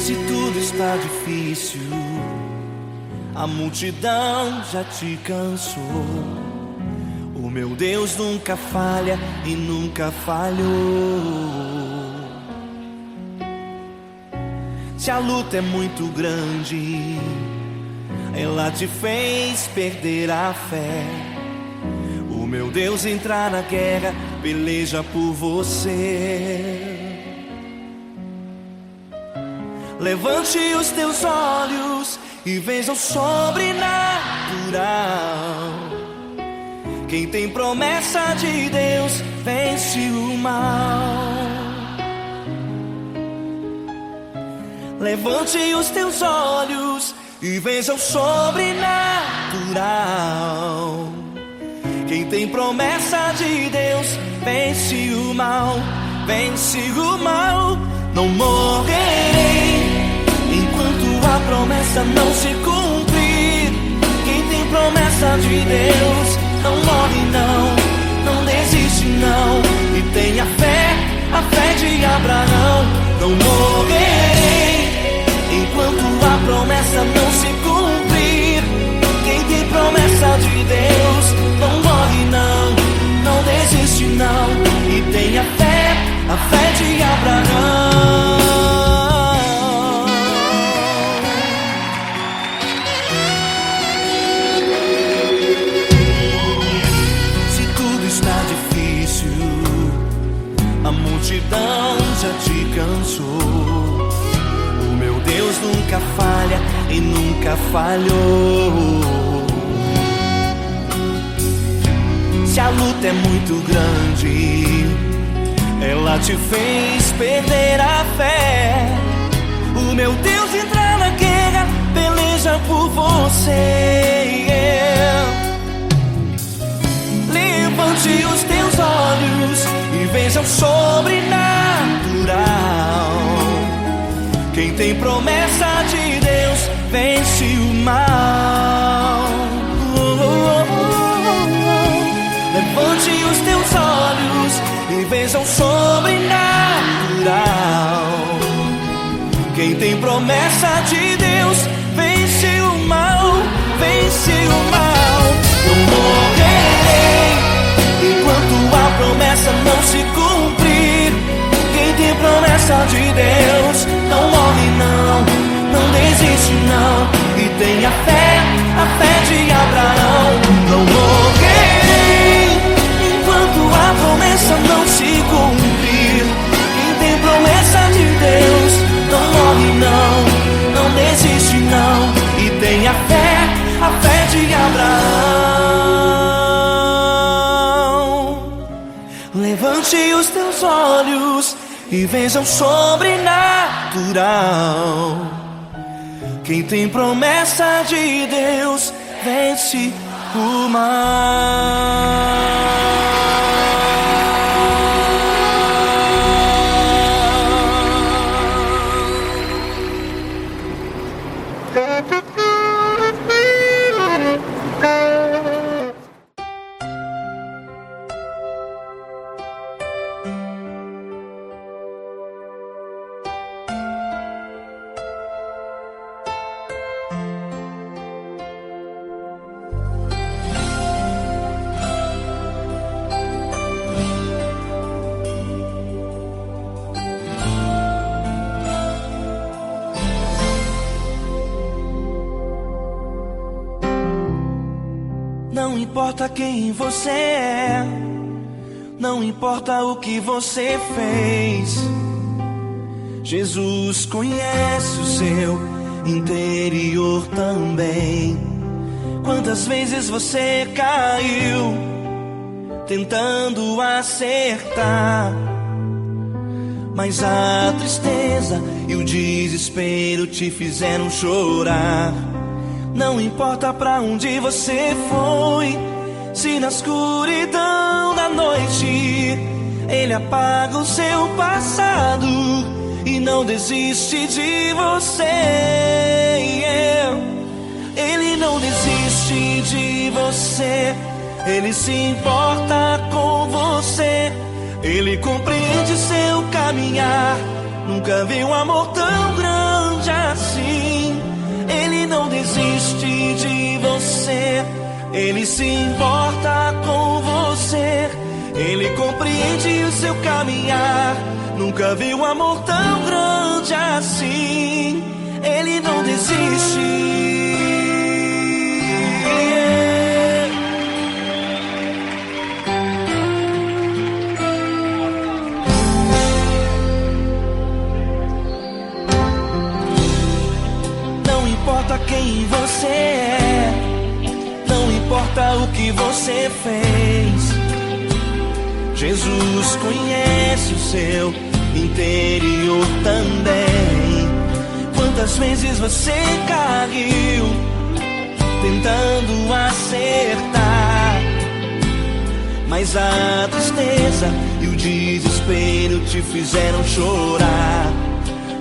Se tudo está difícil, a multidão já te cansou. O meu Deus nunca falha e nunca falhou. Se a luta é muito grande, ela te fez perder a fé. O meu Deus entrar na guerra, peleja por você. Levante os teus olhos e veja o sobrenatural. Quem tem promessa de Deus vence o mal. Levante os teus olhos e veja o sobrenatural. Quem tem promessa de Deus vence o mal, vence o mal. Não morrerei enquanto a promessa não se cumprir. Quem tem promessa de Deus não morre não, não desiste não. E tenha fé, a fé de Abraão. Não morrerei enquanto a promessa não se cumprir. Quem tem promessa de Deus não morre não, não desiste não. E tenha fé, a fé de Abraão. Se tudo está difícil, a multidão já te cansou. Deus nunca falha e nunca falhou. Se a luta é muito grande, ela te fez perder a fé. O meu Deus entra na guerra, peleja por você. Levante os teus olhos e veja o sobrenatural. Quem tem promessa de Deus vence o mal. Levante os teus olhos e veja o sobrenatural. Quem tem promessa de Deus vence o mal, vence o mal. Não morrerei enquanto a promessa não se cumprir. Quem tem promessa de Deus não morre não, não desiste não. E tenha fé, a fé de Abraão. Não morrerei enquanto a promessa não se cumprir. Quem tem promessa de Deus não morre não, não desiste não. E tenha fé, a fé de Abraão. Levante os teus olhos e veja o sobrenatural. Quem tem promessa de Deus vence o mal. Não importa quem você é, não importa o que você fez, Jesus conhece o seu interior também. Quantas vezes você caiu tentando acertar, mas a tristeza e o desespero te fizeram chorar. Não importa pra onde você foi, se na escuridão da noite Ele apaga o seu passado e não desiste de você. Ele não desiste de você, Ele se importa com você. Ele compreende seu caminhar, nunca vi um amor tão grande grande assim. Ele não desiste de você, ele se importa com você, ele compreende o seu caminhar. Nunca vi um amor tão grande assim. Ele não desiste. Não importa quem você é, não importa o que você fez, Jesus conhece o seu interior também. Quantas vezes você caiu tentando acertar, mas a tristeza e o desespero te fizeram chorar.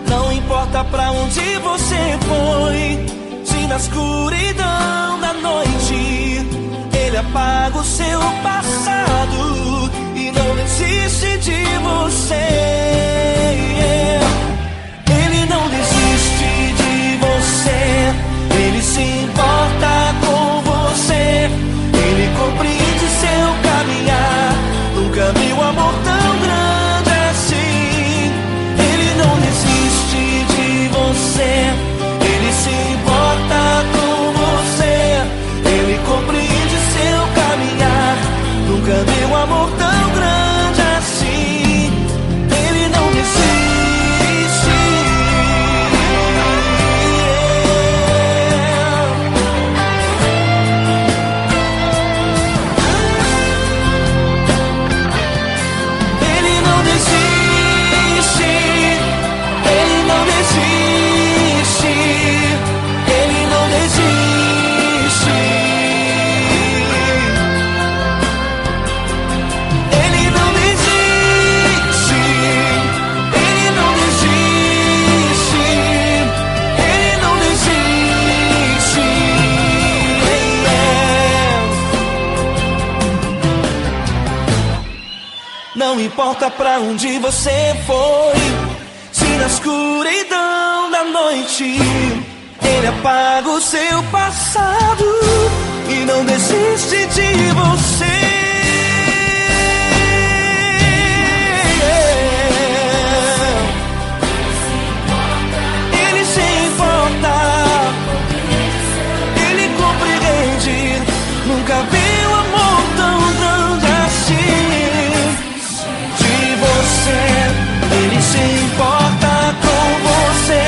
Não importa pra onde você foi, se na escuridão da noite ele apaga o seu passado e não desiste de você. Ele não desiste de você, ele se importa com você, ele compreende seu caminhar. Nunca vi um amor tão grande assim. Ele não desiste de você, ele se importa com você, ele compreende seu caminhar. Nunca vi um amor tão grande assim. Ele não desiste. Ele não desiste. Ele não desiste. Ele não desiste. Ele não desiste. Ele não desiste. Ele não desiste. Não importa pra onde você foi, se na escuridão da noite ele apaga o seu passado e não desiste de você. Ele se importa, ele compreende. Nunca vi um amor tão grande assim. De você, ele se importa com você,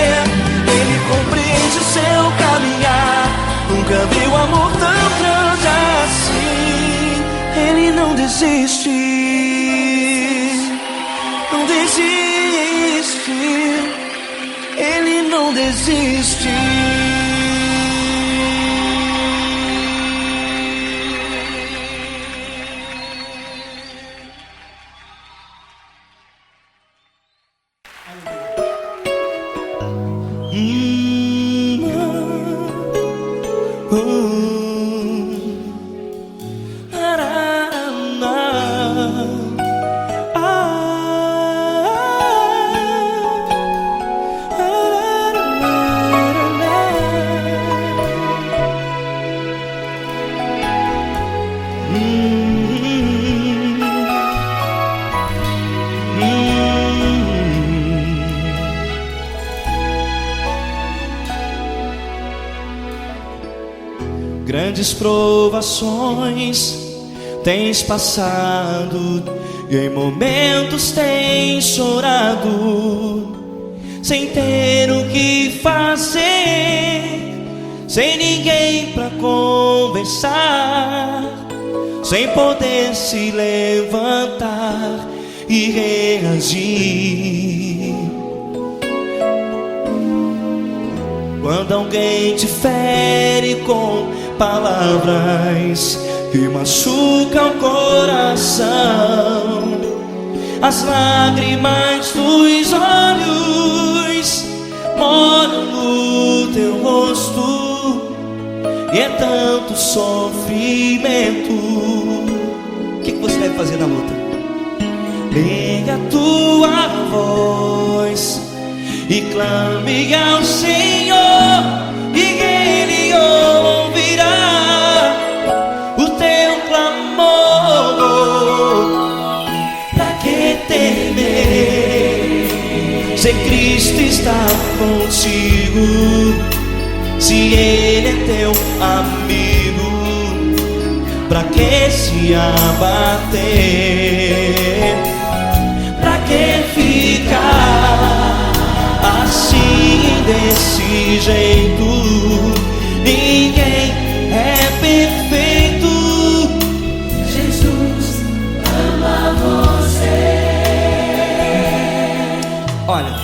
ele compreende o seu caminhar. Nunca vi um amor tão grande assim. Ele não desiste, não desiste. Ele não desiste. Grandes provações tens passado e em momentos tens chorado, sem ter o que fazer, sem ninguém pra conversar, sem poder se levantar e reagir. Quando alguém te fere com palavras que machucam o coração, as lágrimas dos olhos molham no teu rosto, e é tanto sofrimento. O que você deve fazer na luta? Pega a tua voz e clame ao Senhor, e Ele ouvirá o teu clamor. Pra que temer, se Cristo está contigo, se Ele é teu amigo? Pra que se abater? Pra que ficar assim, desse jeito? Ninguém é perfeito. Jesus ama você. Olha,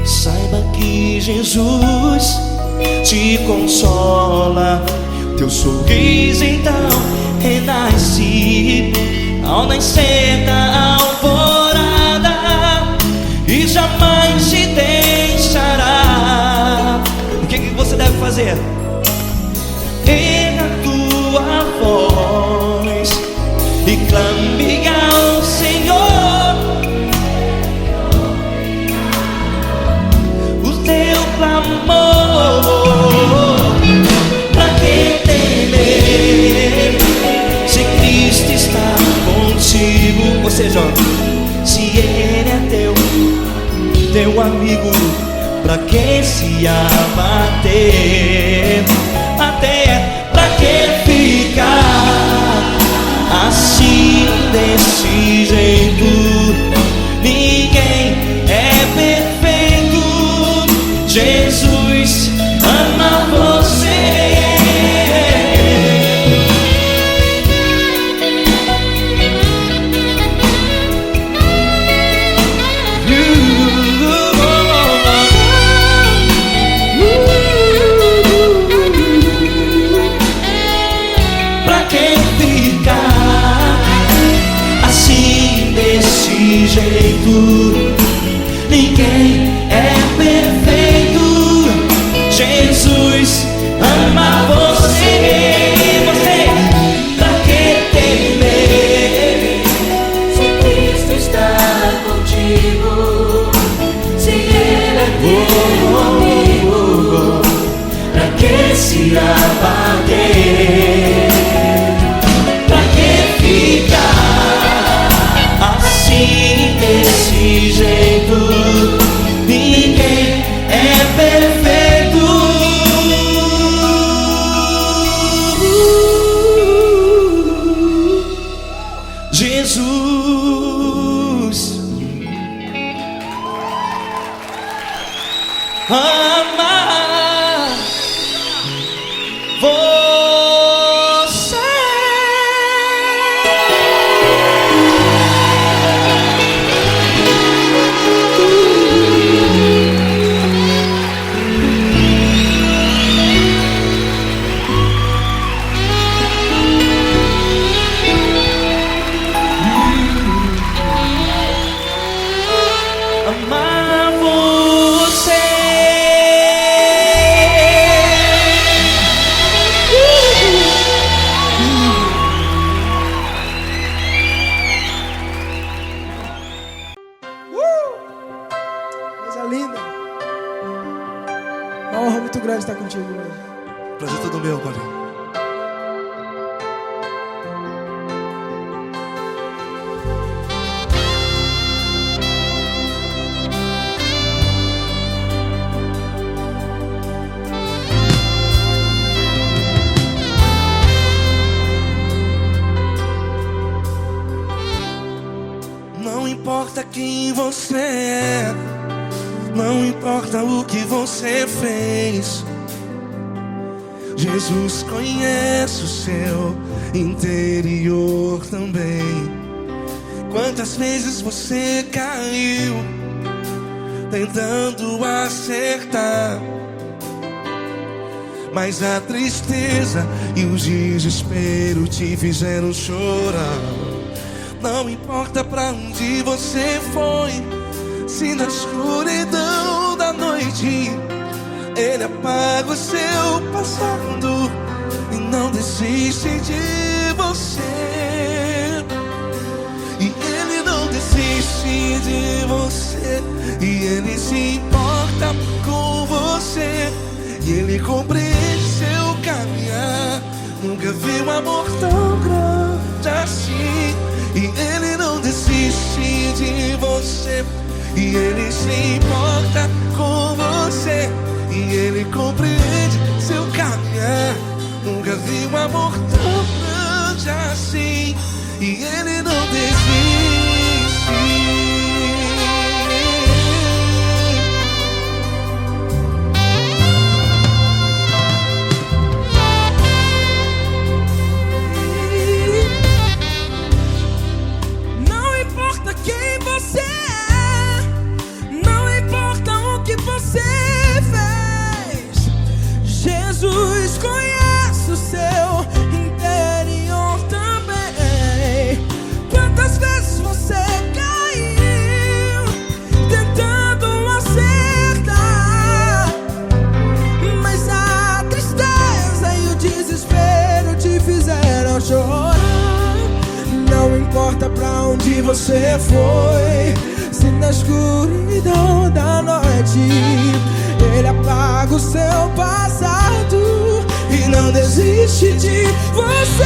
saiba que Jesus te consola. Teu sorriso então renasce ao nascer da alvorada, e jamais te deixará. O que você deve fazer? Erga a tua voz e clame ao Senhor o teu clamor. Pra que temer, se Cristo está contigo? Ou seja, se Ele é teu amigo, pra que se abater? Até pra que ficar assim, desse jeito? Ninguém é perfeito. Jesus ama você. Pra que ficar assim, desse jeito? Ninguém é perfeito. Jesus ama você. Pra que temer, Se Cristo está contigo, se Ele é teu amigo, pra que se abater? pra que ficar assim, desse jeito? Ninguém é perfeito. Jesus ama você. Amar você. Coisa linda. Uma honra muito grande estar contigo hoje. Prazer todo meu, Paulinho. Não importa quem você é, não importa o que você fez, Jesus conhece o seu interior também. Quantas vezes você caiu tentando acertar, mas a tristeza e o desespero te fizeram chorar. Não importa pra onde você foi, se na escuridão da noite Ele apaga o seu passado e não desiste de você. E Ele não desiste de você. você, e Ele se importa com você, e Ele compreende seu caminhar. Nunca vi um amor tão grande assim, e Ele não desiste de você, e Ele se importa com você, e Ele compreende seu caminhar. Nunca vi um amor tão grande assim, e Ele não desiste. Não importa quem você é, não importa o que você fez, Jesus conhece o seu interior também. Quantas vezes você caiu tentando acertar, mas a tristeza e o desespero te fizeram chorar. Não importa pra onde você foi, se na escuridão da noite Ele apaga o seu passado e não desiste de você.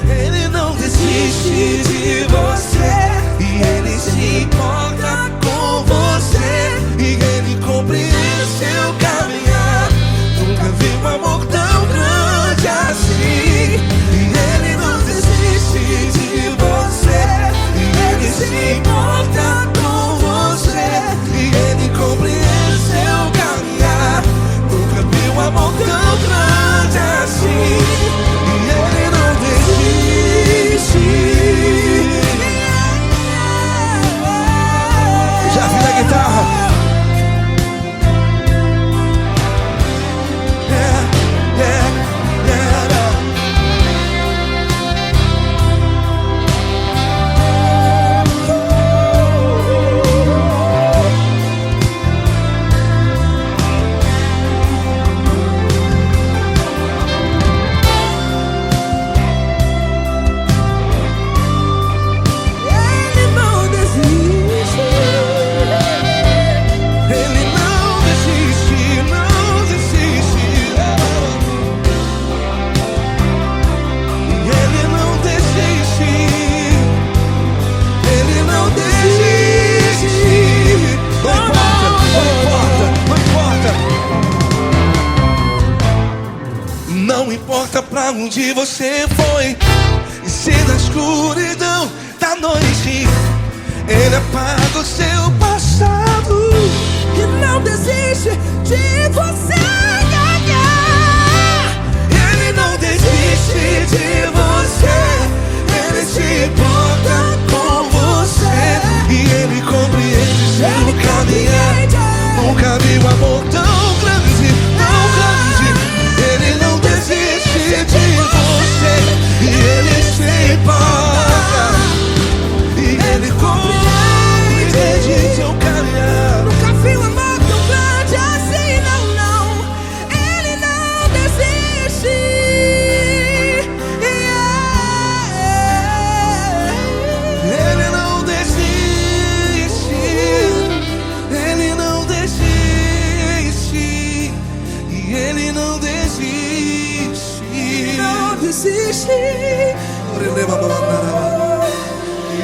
Ele não desiste de você, e Ele se importa com você, e Ele compreende seu caminhar. Nunca vi um amor tão grande assim, e Ele não desiste de você, e Ele se importa com você, e Ele compreende seu caminhar. Nunca vi um amor tão grande assim, e Ele não desiste. Já vi a guitarra. Não importa pra onde você foi, e se na escuridão da noite Ele apaga o seu passado E não desiste de você. Ele não desiste de você, Ele se importa com você, e Ele compreende seu caminhar. Nunca vi um amor tão grande, tão grande. Ele não desiste de você, e Ele se importa, e Ele compreende seu caminhar. Nunca vi um amor tão grande assim, não, não. Ele não desiste. Ele não desiste, Ele não desiste, e Ele não desiste. Não desiste.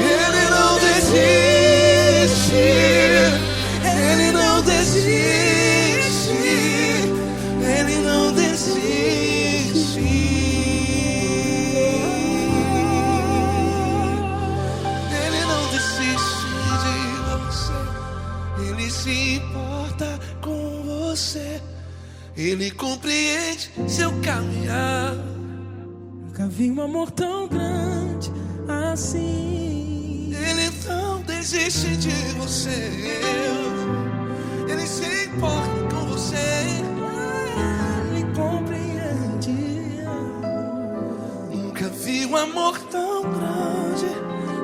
Ele não desiste, Ele não desiste, Ele não desiste. Ele não desiste de você, Ele se importa com você, Ele compreende seu caminhar. Nunca vi um amor tão grande assim. Ele não desiste de você, Ele se importa com você, Ele compreende. Nunca vi um amor tão grande,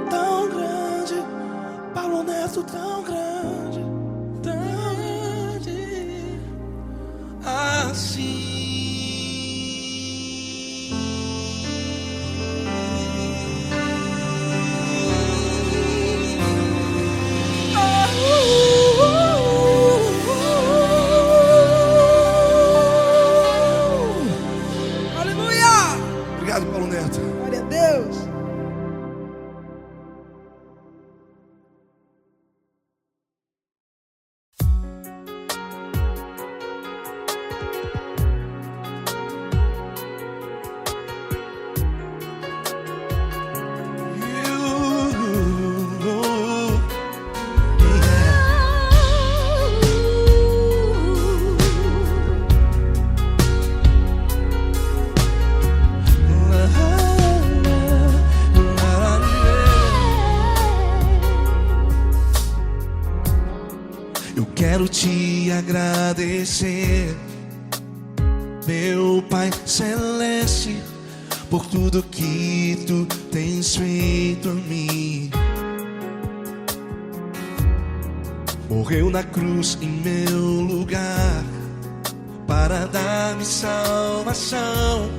tão grande. Paulo Neto tão grande, tão grande assim. quero te agradecer, meu Pai Celeste, por tudo que tu tens feito a mim. Morreu na cruz em meu lugar para dar-me salvação.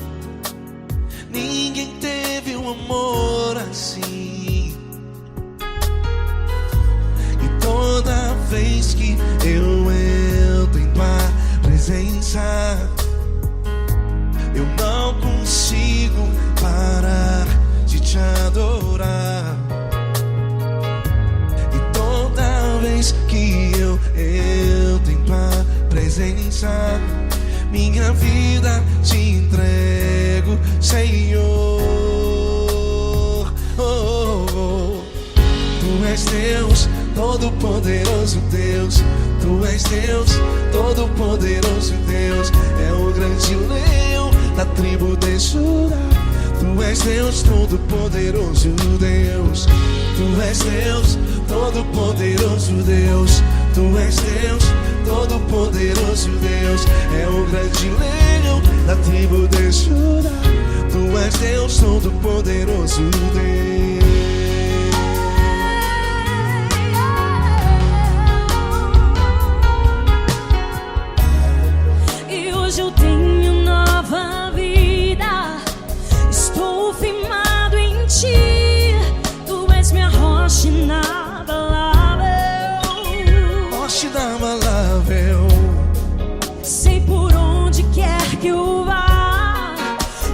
Ninguém teve um amor assim. E toda vez que eu entro em tua presença, eu não consigo parar de te adorar. E toda vez que eu entro em tua presença, minha vida te entrego, Senhor. Tu és Deus, Todo-Poderoso Deus. Tu és Deus, Todo-Poderoso Deus. É o grande leão da tribo de Judá. Tu és Deus, Todo-Poderoso Deus. Tu és Deus, Todo-Poderoso Deus. Tu és Deus, Todo-Poderoso Deus. É o grande leão da tribo de Judá. Tu és Deus, Todo-Poderoso Deus. E hoje eu tenho nova vida, estou firmado em ti. Tu és minha rocha inabalável, Rocha inabalável. sei por onde quer que eu vá,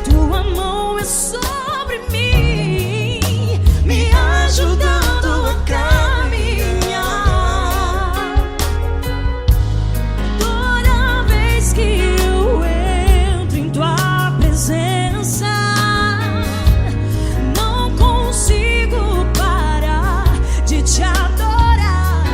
tua mão é sobre mim, me ajudando a caminhar. Toda vez que eu entro em tua presença, não consigo parar de te adorar.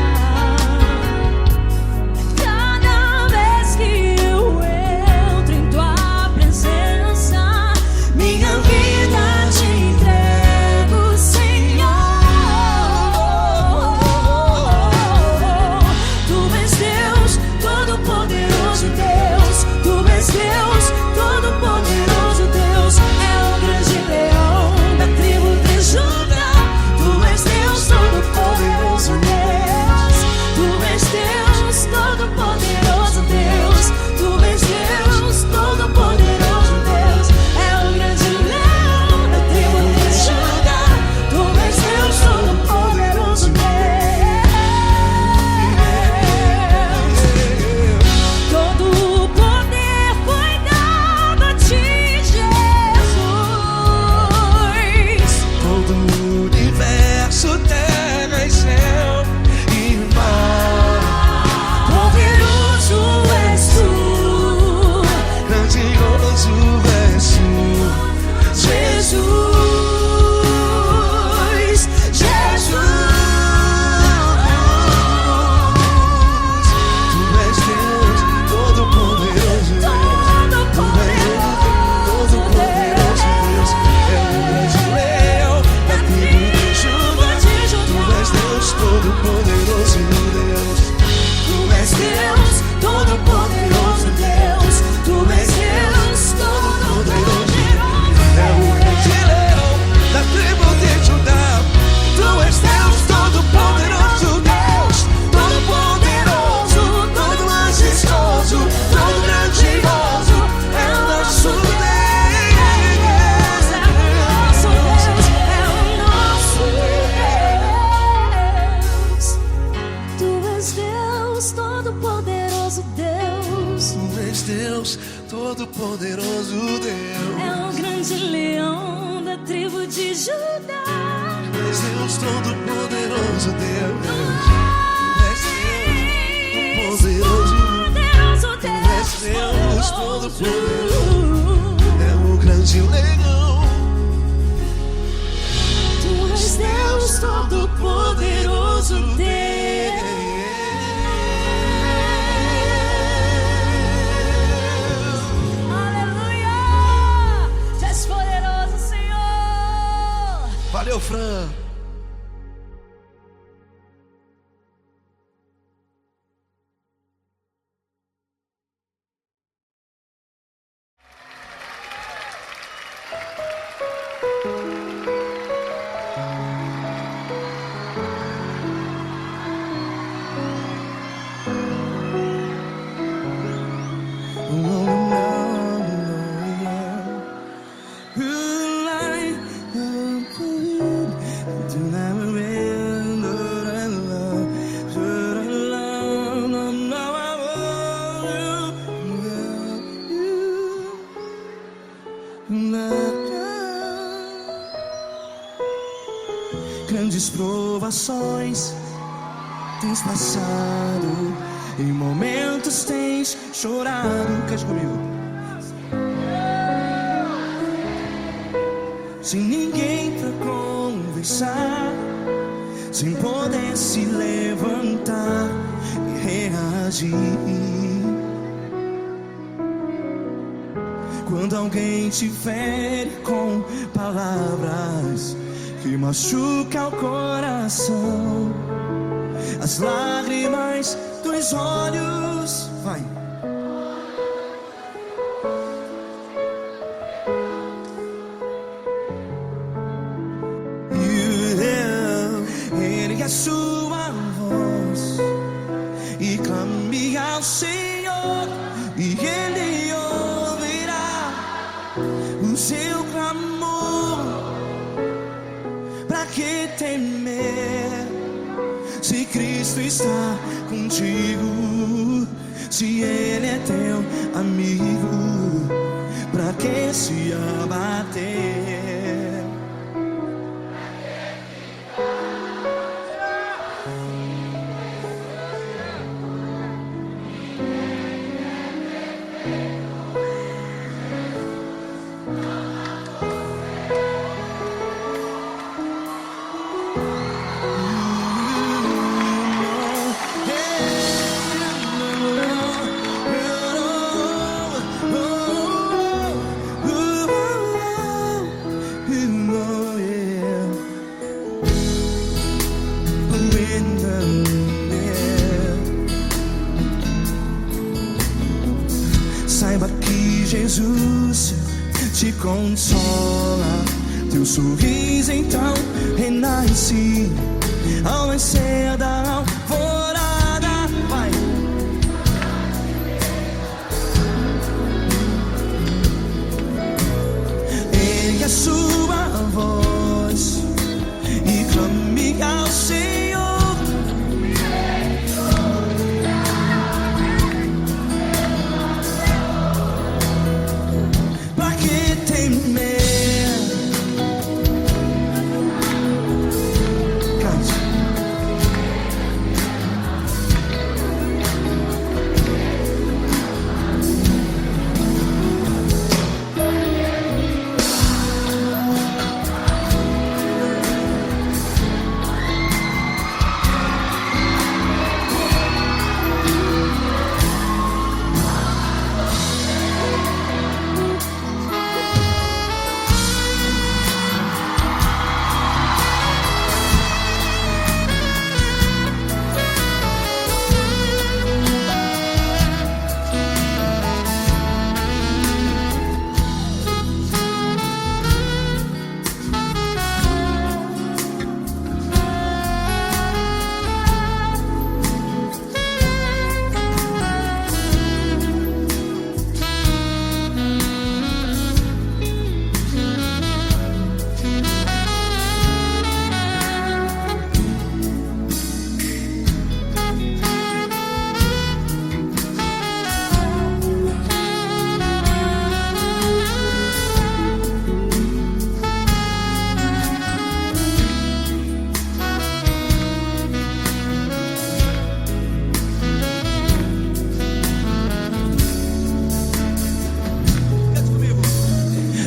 Cada vez que eu entro em tua presença, minha vida te entrego, Senhor. Tu és Deus, Todo-Poderoso Deus. Tu és Deus, Todo-Poderoso Deus. É o grande leão da tribo de Judá. Tu és Deus, Todo-Poderoso Deus. Tu és Deus, Todo-Poderoso Deus. Tu és Deus, Todo-Poderoso Deus. É o grande leão da tribo de Judá. Tu és Deus, Todo-Poderoso Deus. Todo o poder foi dado a ti, Jesus. Todo o universo, terra e céu e mar. Poderoso és tu, Grandioso és tu, Jesus. Jesus. Tu és Deus, Todo-Poderoso Deus. Tu és Todo-Poderoso Deus. É o grande leão da tribo de Judá. Tu és Deus, Todo-Poderoso Deus. Tu és Deus, Todo-Poderoso Deus. Tu és Deus, Todo-Poderoso. É o grande leão da tribo de Judá. Tu és Deus, Todo-Poderoso Deus. Todo-Poderoso, todo majestoso, todo grandioso. É o nosso Deus. É o nosso Deus. Tu és Deus, Todo-Poderoso Deus. Tu és Deus, Todo-Poderoso Deus. É o grande leão da tribo de Judá. Tu és Deus, Todo-Poderoso Deus. Tu és Deus, Todo-Poderoso. Poderoso Tu és Deus. Deus, Todo-Poderoso. É o grande leão. Tu és Deus, Todo-Poderoso Deus. Aleluia! Tu és poderoso, Senhor. Valeu, Fran. vezes provações tens passado, em momentos tens chorado. Cante comigo. Sem ninguém pra conversar, sem poder se levantar e reagir. Quando alguém te fere com palavras que machucam o coração, as lágrimas dos olhos, vai. Ergue a sua voz e clame ao Senhor, e Ele ouvirá o seu clamor. Pra que temer, se Cristo está contigo? Se Ele é teu amigo, pra que se abater? Saiba que Jesus te consola, teu sorriso então renasce ao nascer da alvorada. Vai. Ergue a sua voz e clame ao Senhor. Pra que temer? Cante.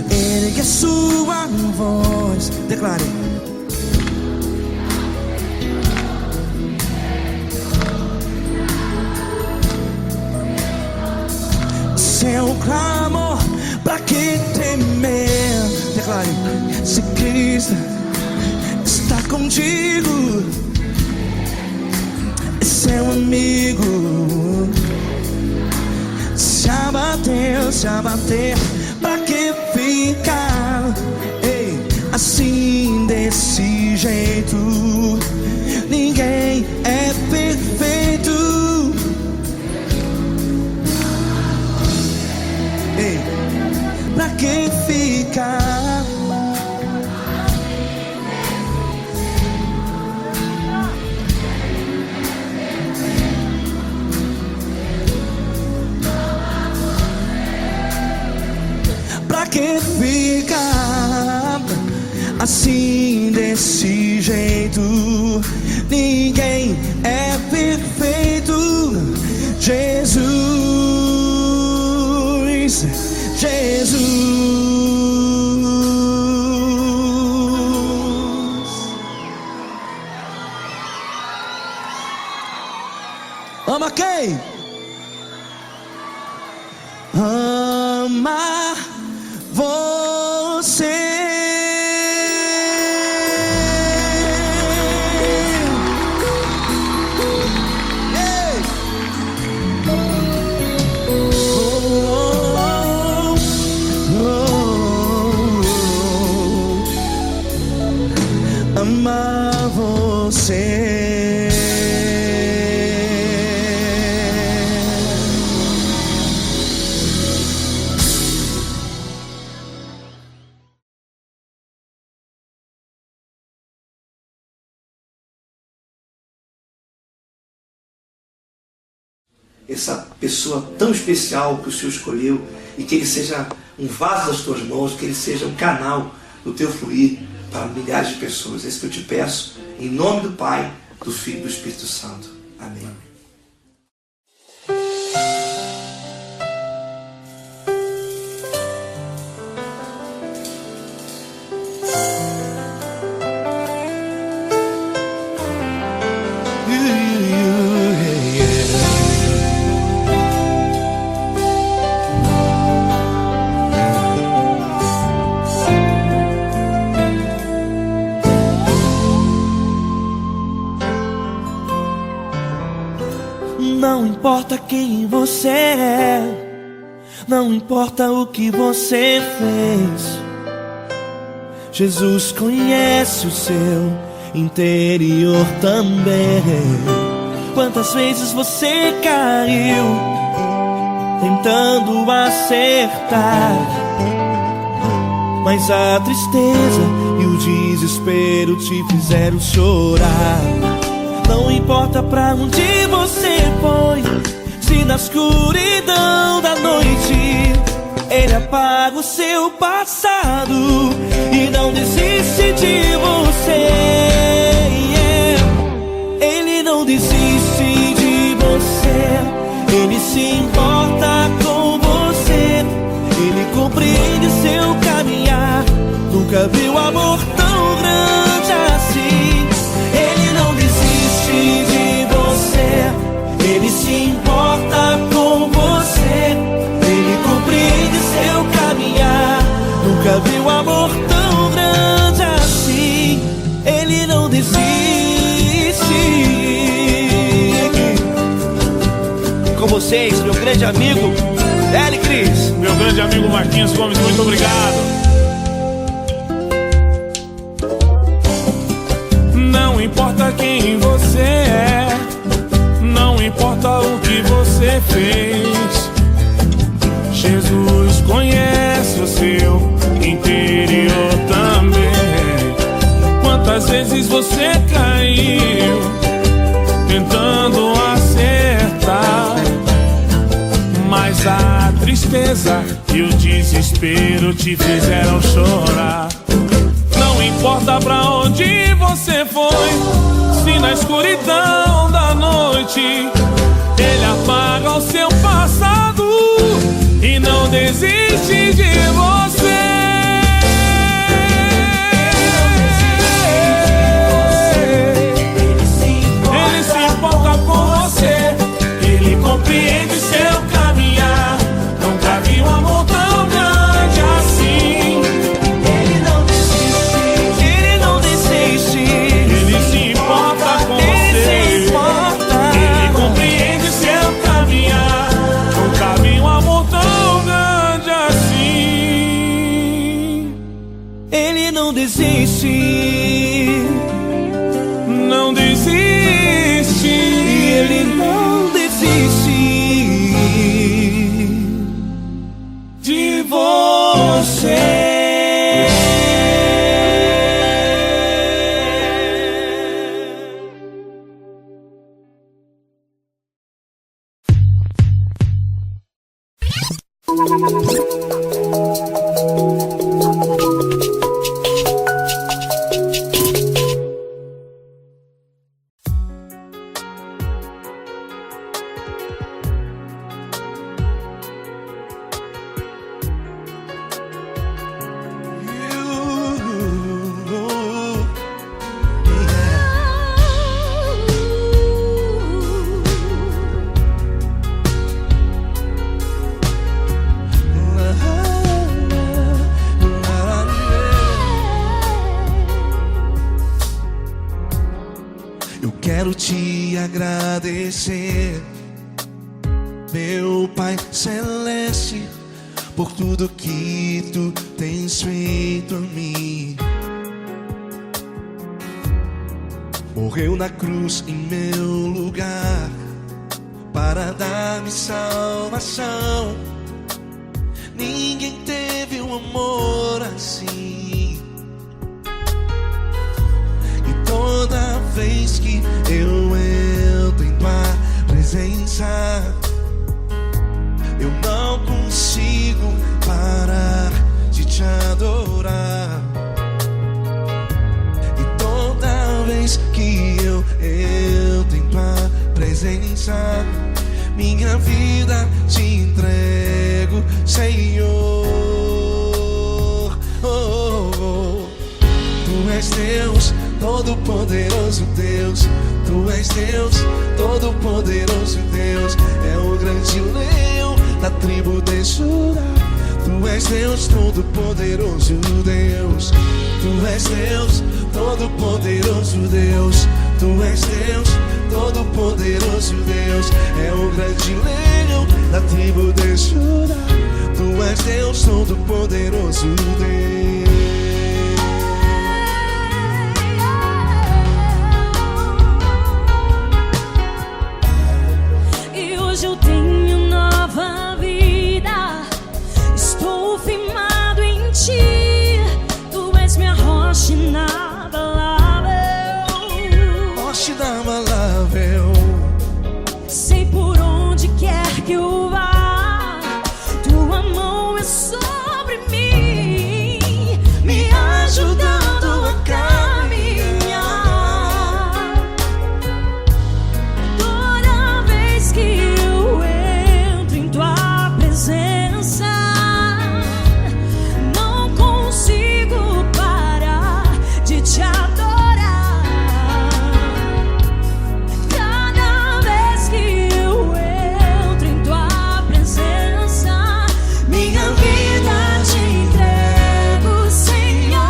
Ergue a sua voz, declare. Seu clamor, pra que temer? Declare. Se Cristo está contigo, é seu amigo. Se abater, pra que ficar, ei, assim desse jeito? Ninguém é perfeito. Ei, pra que ficar? Pra que ficar assim desse jeito? jeito, ninguém é perfeito. Jesus, Jesus. Ama quem? Ama você. Ei! Amar você. Essa pessoa tão especial que o Senhor escolheu, e que ele seja um vaso das tuas mãos, que ele seja um canal do teu fluir para milhares de pessoas. É isso que eu te peço, em nome do Pai, do Filho e do Espírito Santo. Amém. Não importa quem você é, não importa o que você fez, Jesus conhece o seu interior também. Quantas vezes você caiu tentando acertar, mas a tristeza e o desespero te fizeram chorar. Não importa pra onde você foi, se na escuridão da noite Ele apaga o seu passado e não desiste de você. Ele não desiste de você, Ele se importa com você, Ele compreende seu caminhar. Nunca viu amor tão grande assim. Ele não desiste de você, Ele se importa com você, Ele compreende seu caminhar. Nunca viu amor tão grande assim. Ele não desiste. Com vocês, meu grande amigo L. Cris. Meu grande amigo Marquinhos Gomes, muito obrigado. Não importa quem você é, não importa o que você fez, Jesus conhece o seu interior também. Quantas vezes você caiu tentando acertar, mas a tristeza e o desespero te fizeram chorar. Não importa pra onde você foi, se na escuridão da noite Ele apaga o seu passado e não desiste de você. Ele se importa com você, Ele compreende seu caminhar. Nunca vi um amor tão grande assim. Ele não desiste, Ele não desiste. Ele se importa com você, Ele compreende seu caminhar. Nunca vi um amor tão grande assim. Ele não desiste, não desiste. Ele não desiste De você. quero te agradecer, meu Pai Celeste, por tudo que tu tens feito a mim. Morreu na cruz em meu lugar para dar-me salvação. Ninguém teve um amor assim. E toda vez que eu entro em tua presença, eu não consigo parar de te adorar. E toda vez que eu entro em tua presença, minha vida te entrego, Senhor. Tu és Deus, Todo-Poderoso Deus. Tu és Deus, Todo-Poderoso Deus. É o grande leão da tribo de Judá. Tu és Deus, Todo-Poderoso Deus. Tu és Deus, Todo-Poderoso Deus. Tu és Deus, Todo-Poderoso Deus. É o grande leão da tribo de Judá. Tu és Deus, Todo-Poderoso Deus. E hoje eu tenho nova vida, estou firmado em ti. Tu és minha rocha inabalável, Rocha inabalável. sei por onde quer que eu vá, tua mão é sobre mim, me ajudando a caminhar. Toda vez que eu entro em tua presença, não consigo parar de te adorar. Cada vez que eu entro em tua presença, minha vida te entrego, Senhor.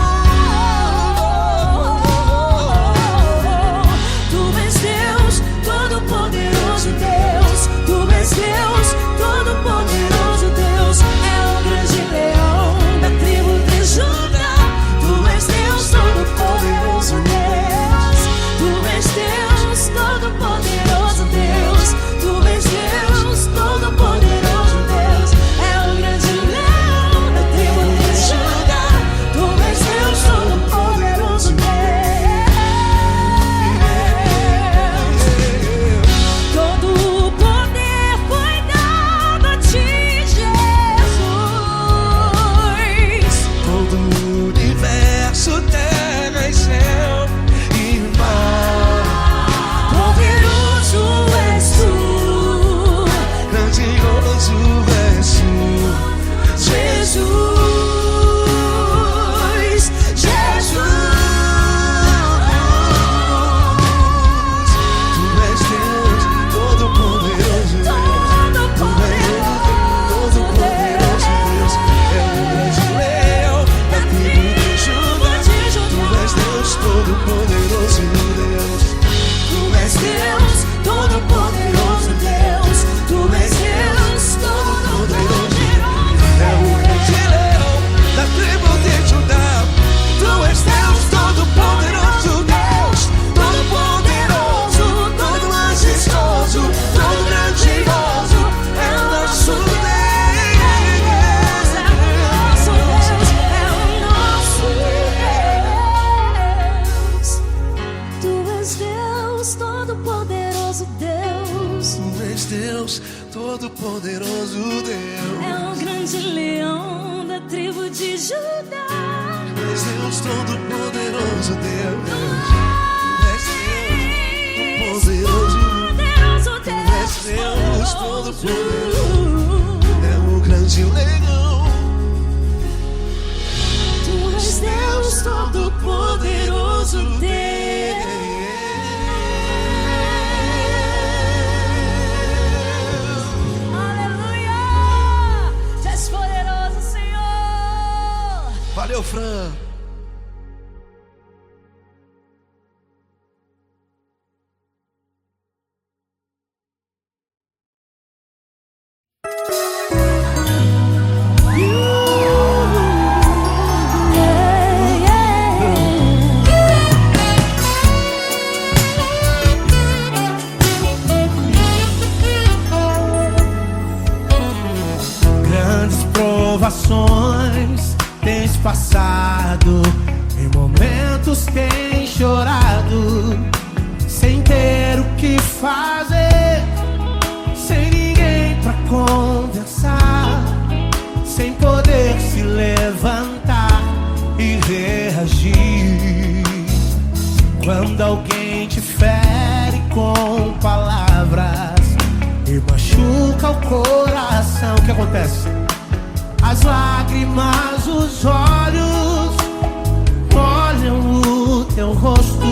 Tu és Deus, Todo-Poderoso Deus. Tu és Deus, Todo-Poderoso Deus. É o grande leão da tribo de Judá. Tu és Deus, Todo-Poderoso Deus. Tu és Deus, Todo-Poderoso Deus. Tu és Deus, Todo-Poderoso Deus. É o grande leão da tribo de Judá. Tu és Deus, Todo-Poderoso Deus. Todo o poder foi dado a ti, Jesus. Todo o universo, terra e céu e mar. Poderoso és tu, Grandioso és tu, Jesus. Jesus. Tu és Deus, Todo-Poderoso Deus. Tu és Todo-Poderoso Deus. É o grande leão da tribo de Judá. Tu és Deus, Todo-Poderoso Deus. Tu és Deus, Todo-Poderoso Deus. Tu és Deus, Todo-Poderoso. É o grande leão da tribo de Judá. Tu és Deus, Todo-Poderoso Deus. Todo-Poderoso, todo majestoso, todo grandioso. É o nosso Deus. É o nosso Deus. Tu és Deus, Todo-Poderoso Deus. Tu és Deus, Todo-Poderoso Deus. É o grande leão da tribo de Judá. Tu és Deus, Todo-Poderoso Deus. Tu és Deus, Todo-Poderoso. Poderoso Tu és Deus. Deus, Todo-Poderoso. É o grande leão. Tu és Deus, Todo-Poderoso Deus. Aleluia! Tu és poderoso, Senhor. Valeu, Fran. situações tens passado, em momentos tens chorado, sem ter o que fazer, sem ninguém pra conversar, sem poder se levantar e reagir. Quando alguém te fere com palavras e machuca o coração, o que acontece? As lágrimas, os olhos molham o teu rosto,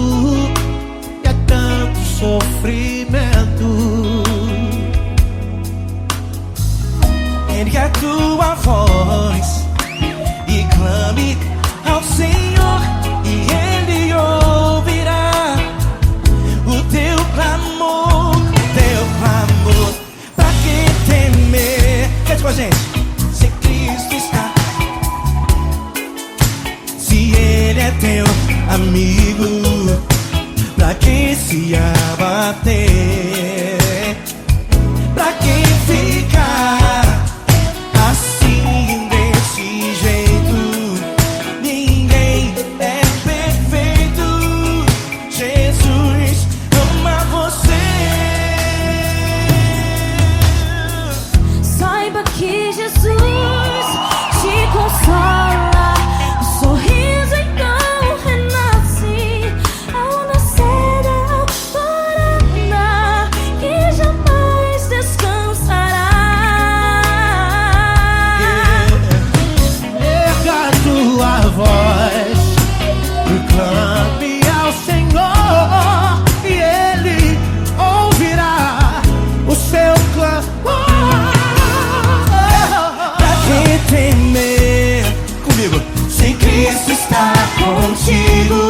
e é tanto sofrimento. Ergue a tua voz e clame ao Senhor, e Ele ouvirá o teu clamor, teu clamor. Pra que temer? Cante com a gente. Se Cristo está, se Ele é teu amigo, pra que se abater? Pra que ficar assim desse jeito? Ninguém é perfeito. Jesus ama você. Saiba que Jesus te consola. O sorriso então renasce ao nascer da alvorada, que jamais descansará. Erga a tua voz e clame ao Senhor, e Ele ouvirá o seu clamor. Pra que temer? Comigo. Se Cristo está contigo,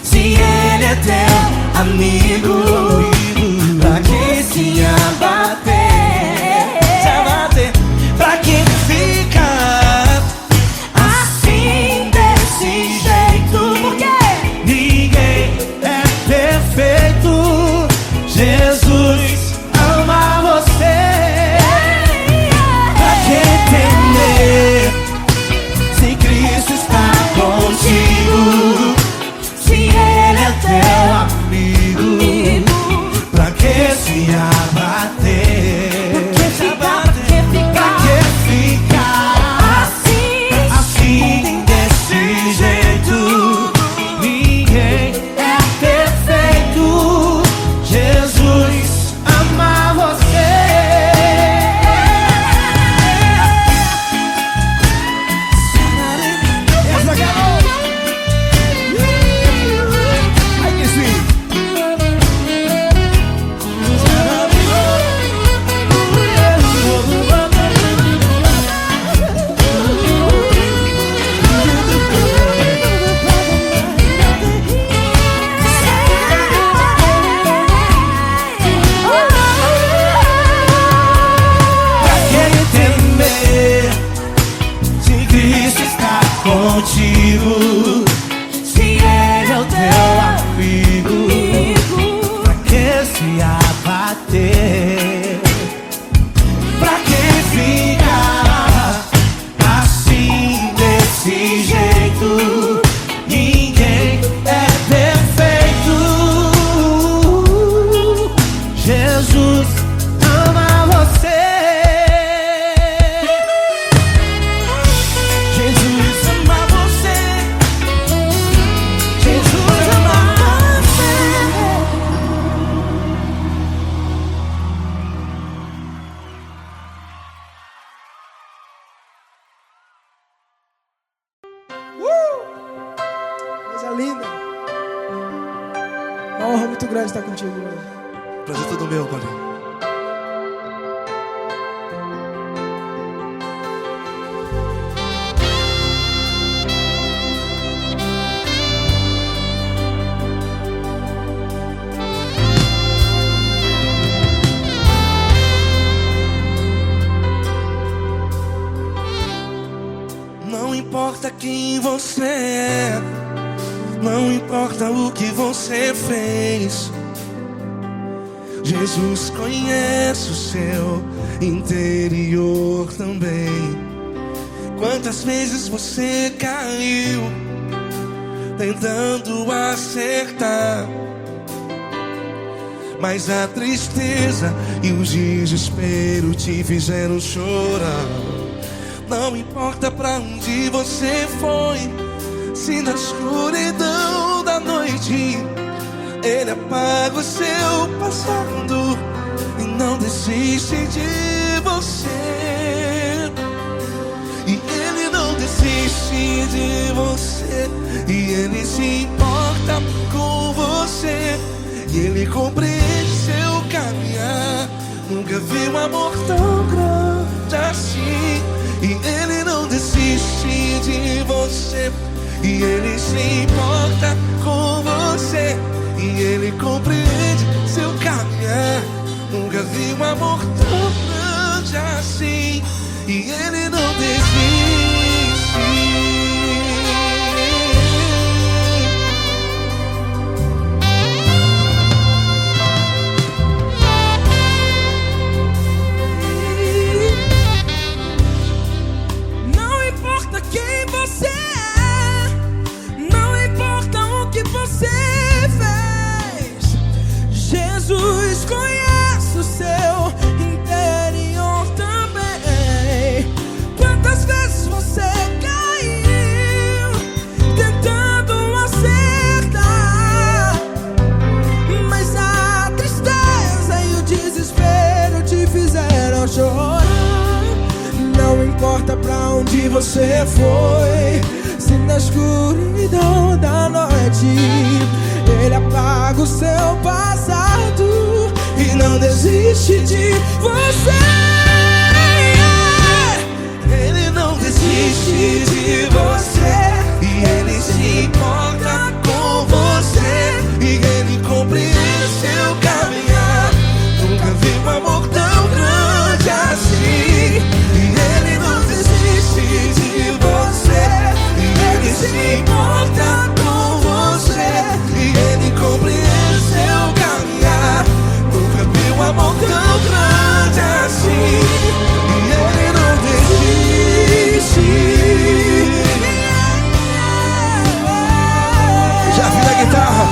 se Ele é teu amigo, pra que se abater? Se abater. Pra que ficar assim desse jeito? Porque Ninguém é perfeito. Jesus ama você. Pra que temer? Se Cristo está contigo, se Ele é Teu amigo, pra que se abater? Pra que ficar assim desse jeito? Ninguém é perfeito. Jesus ama você. Essa galera. Ai, que sweet. Pra que temer? Se Cristo está contigo, se Ele é o teu amigo, pra que se abater? Pra que ficar assim desse jeito? Ninguém é perfeito. Jesus ama você. Jesus ama você. Jesus ama você. Coisa linda. Uma honra muito grande estar contigo, mano. Prazer todo meu, Paulinho. não importa quem você é, não importa o que você fez, Jesus conhece o seu interior também. Quantas vezes você caiu tentando acertar, mas a tristeza e o desespero te fizeram chorar. Não importa pra onde você foi, se na escuridão da noite Ele apaga o seu passado e não desiste de você. E Ele não desiste de você, e Ele se importa com você, e Ele compreende seu caminhar. Nunca vi um amor tão grande assim. E Ele não desiste de você, e Ele se importa com você, e Ele compreende seu caminhar. Nunca vi um amor tão grande assim. E Ele não desiste. Não importa quem você é, não importa o que você fez, Jesus conhece o seu interior também. Quantas vezes você caiu tentando acertar, mas a tristeza e o desespero te fizeram chorar. Não importa pra onde você foi, se na escuridão da noite Ele apaga o seu passado e não desiste de você. Ele não desiste de você, e Ele se importa com você, e Ele compreende seu caminhar. Nunca vi um amor tão grande assim. E Ele não desiste de você, e Ele se importa com você, e Ele compreende seu caminhar. Nunca vi um amor tão grande assim. E Ele não desiste. Já vi a guitarra.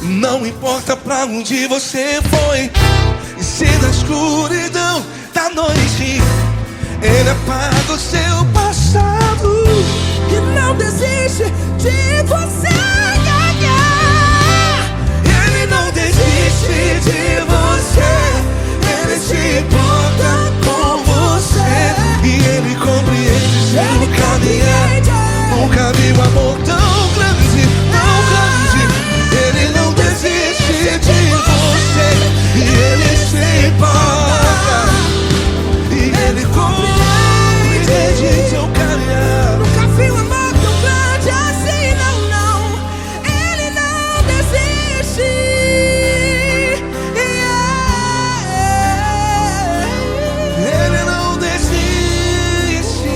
Não importa pra onde você foi, e se na escuridão da noite Ele apaga o seu passado E não desiste de você. Ele não desiste de você, Ele se importa com você, e Ele compreende seu caminhar. Nunca vi um amor tão grande, tão grande. Ele não desiste de você, e Ele se importa, e Ele compreende seu caminhar. Nunca vi um amor tão grande assim, não, não. Ele não desiste. Ele não desiste,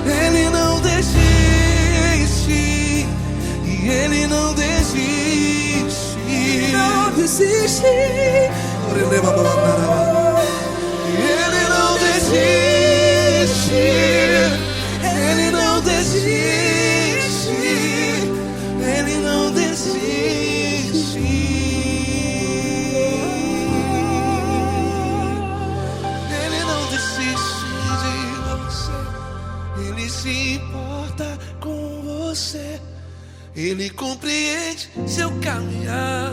Ele não desiste, e Ele não desiste. Não desiste. Ele não desiste, Ele não desiste, Ele não desiste. Ele não desiste de você, Ele se importa com você, Ele compreende seu caminhar.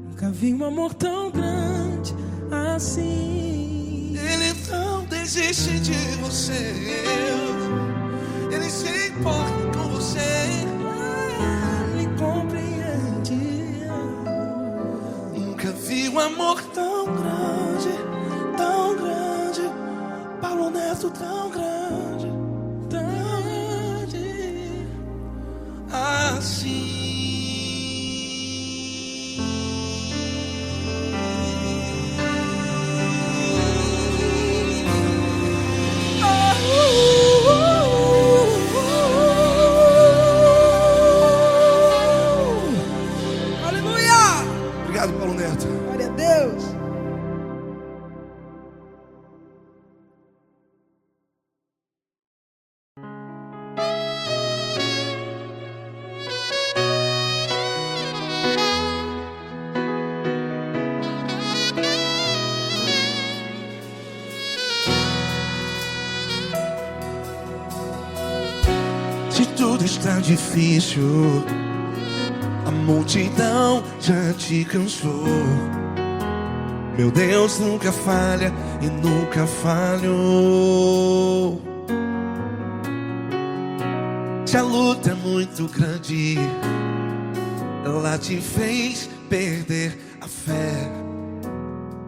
Nunca vi um amor tão grande assim. Ele não desiste de você. Ele se importa com você. Ele compreende. Nunca vi um amor tão grande, tão grande. Paulo Neto tão grande, tão grande assim. Aleluia! Obrigado, Paulo Neto. Glória a Deus. Se tudo está difícil, a multidão já te cansou. Meu Deus nunca falha e nunca falhou. Se a luta é muito grande, ela te fez perder a fé.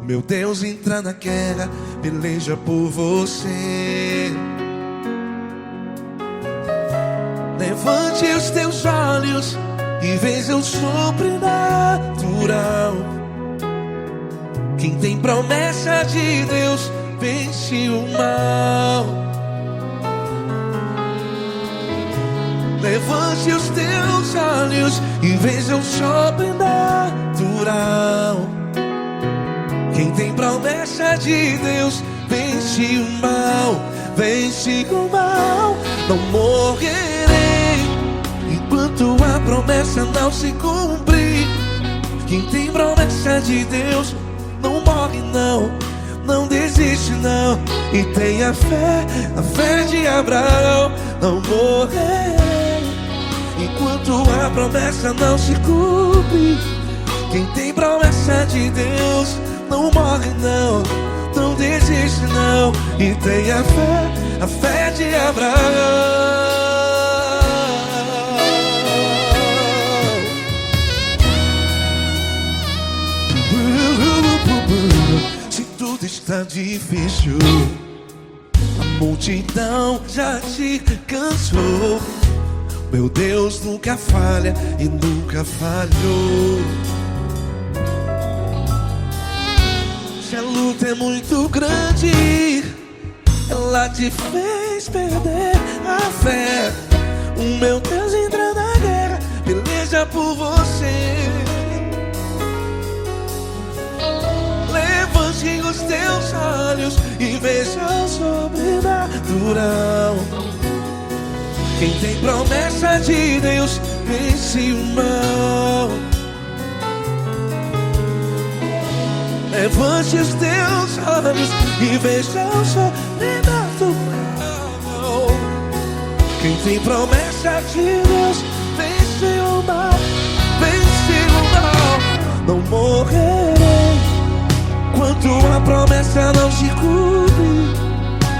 Meu Deus entra na guerra, peleja por você. Levante os teus olhos e veja o sobrenatural. Quem tem promessa de Deus vence o mal. Levante os teus olhos e veja o sobrenatural. Quem tem promessa de Deus vence o mal. Vence o mal. Não morrerei enquanto a promessa não se cumprir. Quem tem promessa de Deus não morre não, não desiste não. E tenha fé, a fé de Abraão. Não morrerei enquanto a promessa não se cumpre. Quem tem promessa de Deus não morre não, não desiste não. E tenha fé, a fé de Abraão. Se tudo está difícil, a multidão já te cansou. Meu Deus nunca falha e nunca falhou. Se a luta é muito grande, ela te fez perder a fé. O meu Deus entra na guerra, peleja por você. Levante os teus olhos e veja o sobrenatural. Quem tem promessa de Deus vence o mal. Levante os teus olhos e veja o sobrenatural. Quem tem promessa de Deus vence o mal. Vence o mal. Não morrerei enquanto a promessa não se cumpre.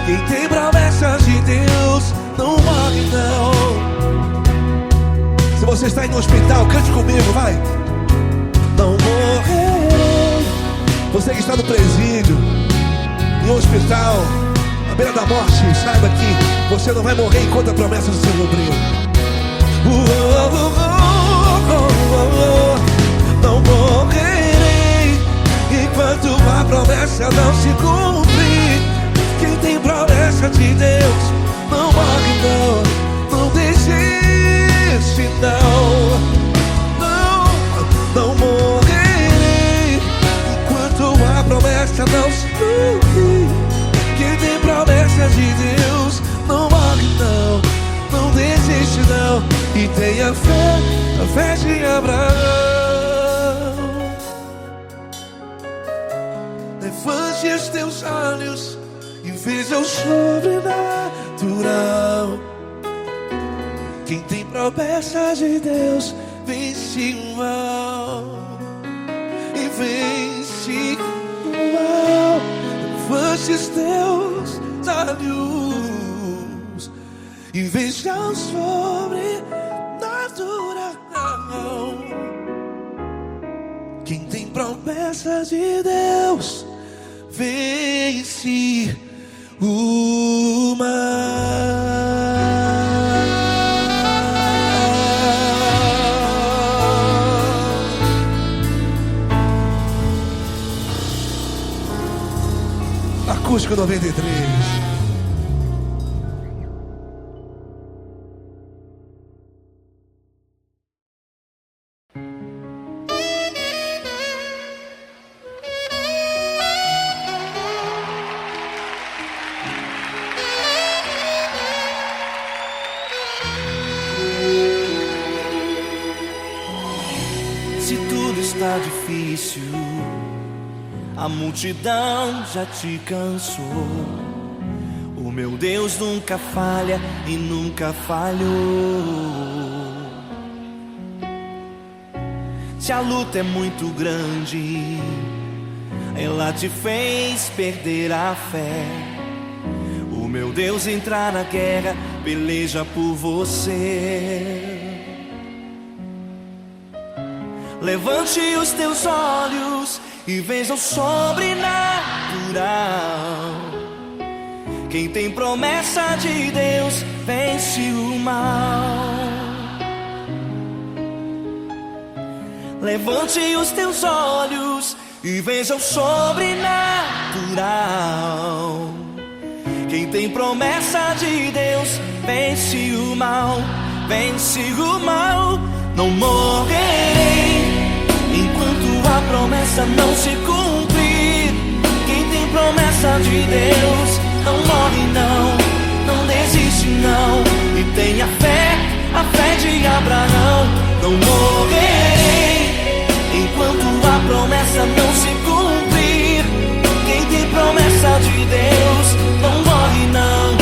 Quem tem promessa de Deus não morre não. Se você está em um hospital, cante comigo, vai. Não morrerei. Você que está no presídio, em um hospital, à beira da morte, saiba que você não vai morrer enquanto a promessa não se cumprir. Não morrerei enquanto a promessa não se cumprir. Quem tem promessa de Deus não morre não, não desiste não. Não morrerei enquanto a promessa não se cumprir. Quem tem promessa de Deus não morre não, não desiste não. E tenha fé, a fé de Abraão. Levante os teus olhos e veja o sobrenatural. Quem tem promessa de Deus vence o mal. E vence o mal. esses teus olhos e veja o sobrenatural. Quem tem promessa de Deus vence o mal. Acústico 93. Se tudo está difícil, a multidão já te cansou. O meu Deus nunca falha e nunca falhou. Se a luta é muito grande, ela te fez perder a fé. O meu Deus entrar na guerra, peleja por você. Levante os teus olhos e veja o sobrenatural. Quem tem promessa de Deus vence o mal. Levante os teus olhos e veja o sobrenatural. Quem tem promessa de Deus vence o mal, vence o mal. Não morrerei enquanto a promessa não se cumprir. Quem tem promessa de Deus não morre não, não desiste não. E tenha fé, a fé de Abraão. Não morrerei enquanto a promessa não se cumprir. Quem tem promessa de Deus não morre não,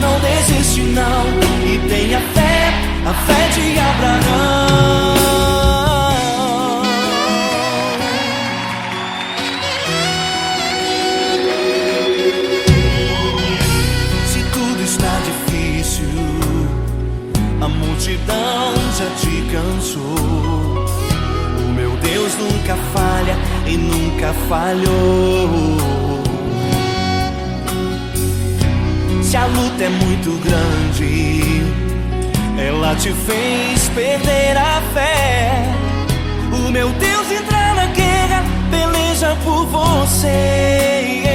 não desiste não. E tenha fé, a fé de Abraão. A multidão já te cansou. O meu Deus nunca falha e nunca falhou. Se a luta é muito grande, ela te fez perder a fé. O meu Deus entra na guerra, peleja por você.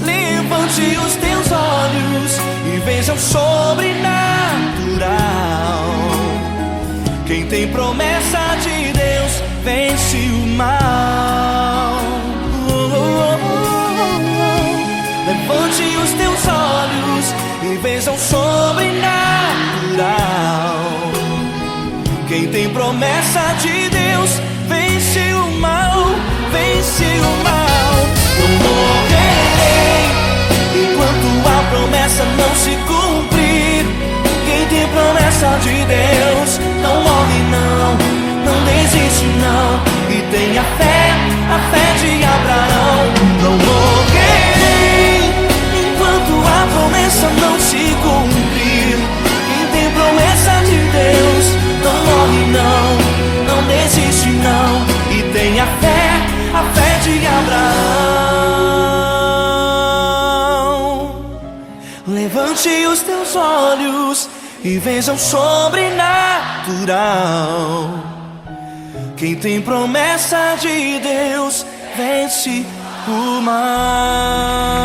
Levante os teus olhos e veja o sobrenatural. Quem tem promessa de Deus vence o mal. Levante os teus olhos e veja o sobrenatural. Quem tem promessa de Deus vence o mal, vence o mal. Não morrerei enquanto a promessa não se cumprir. Quem tem promessa de Deus não morre não, não desiste não. E tenha fé, a fé de Abraão. Não morrerei enquanto a promessa não se cumprir. Quem tem promessa de Deus não morre não, não desiste não. E tenha fé, a fé de Abraão. Levante os teus olhos e veja o sobrenatural. Quem tem promessa de Deus vence o mal.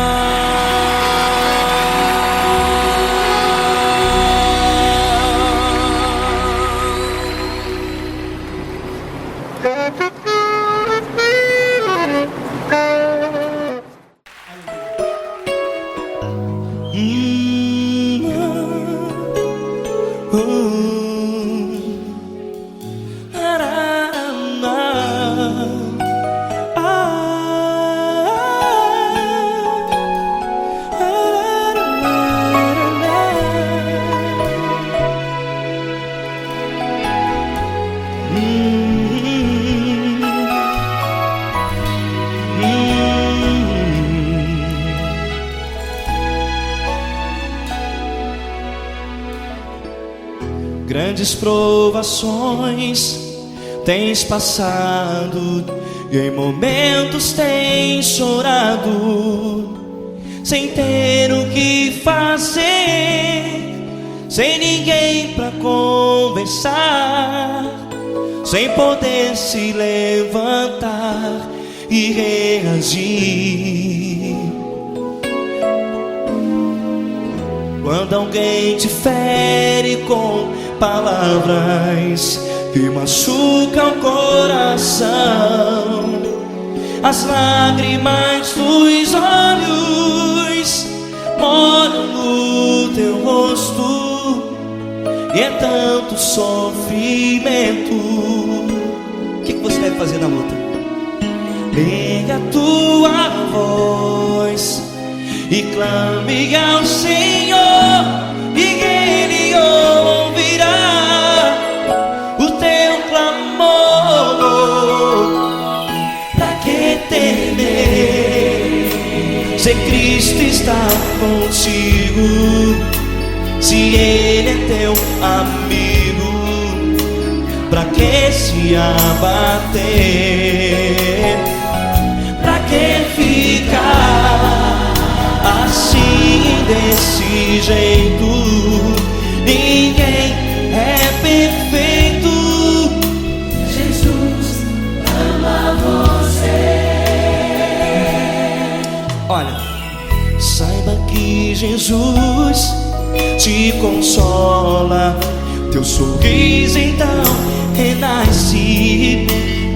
grandes provações tens passado, e em momentos tens chorado, sem ter o que fazer, sem ninguém pra conversar, sem poder se levantar e reagir. Quando alguém te fere com palavras que machucam o coração, as lágrimas dos olhos molham no teu rosto, e é tanto sofrimento. O que você deve fazer na luta? Pega a tua voz e clame ao Senhor, e Ele ouvirá o teu clamor. Pra que temer, se Cristo está contigo, se Ele é teu amigo? Pra que se abater? Pra que ficar assim, desse jeito? Ninguém é perfeito. Jesus ama você. Olha, saiba que Jesus te consola, teu sorriso então renasce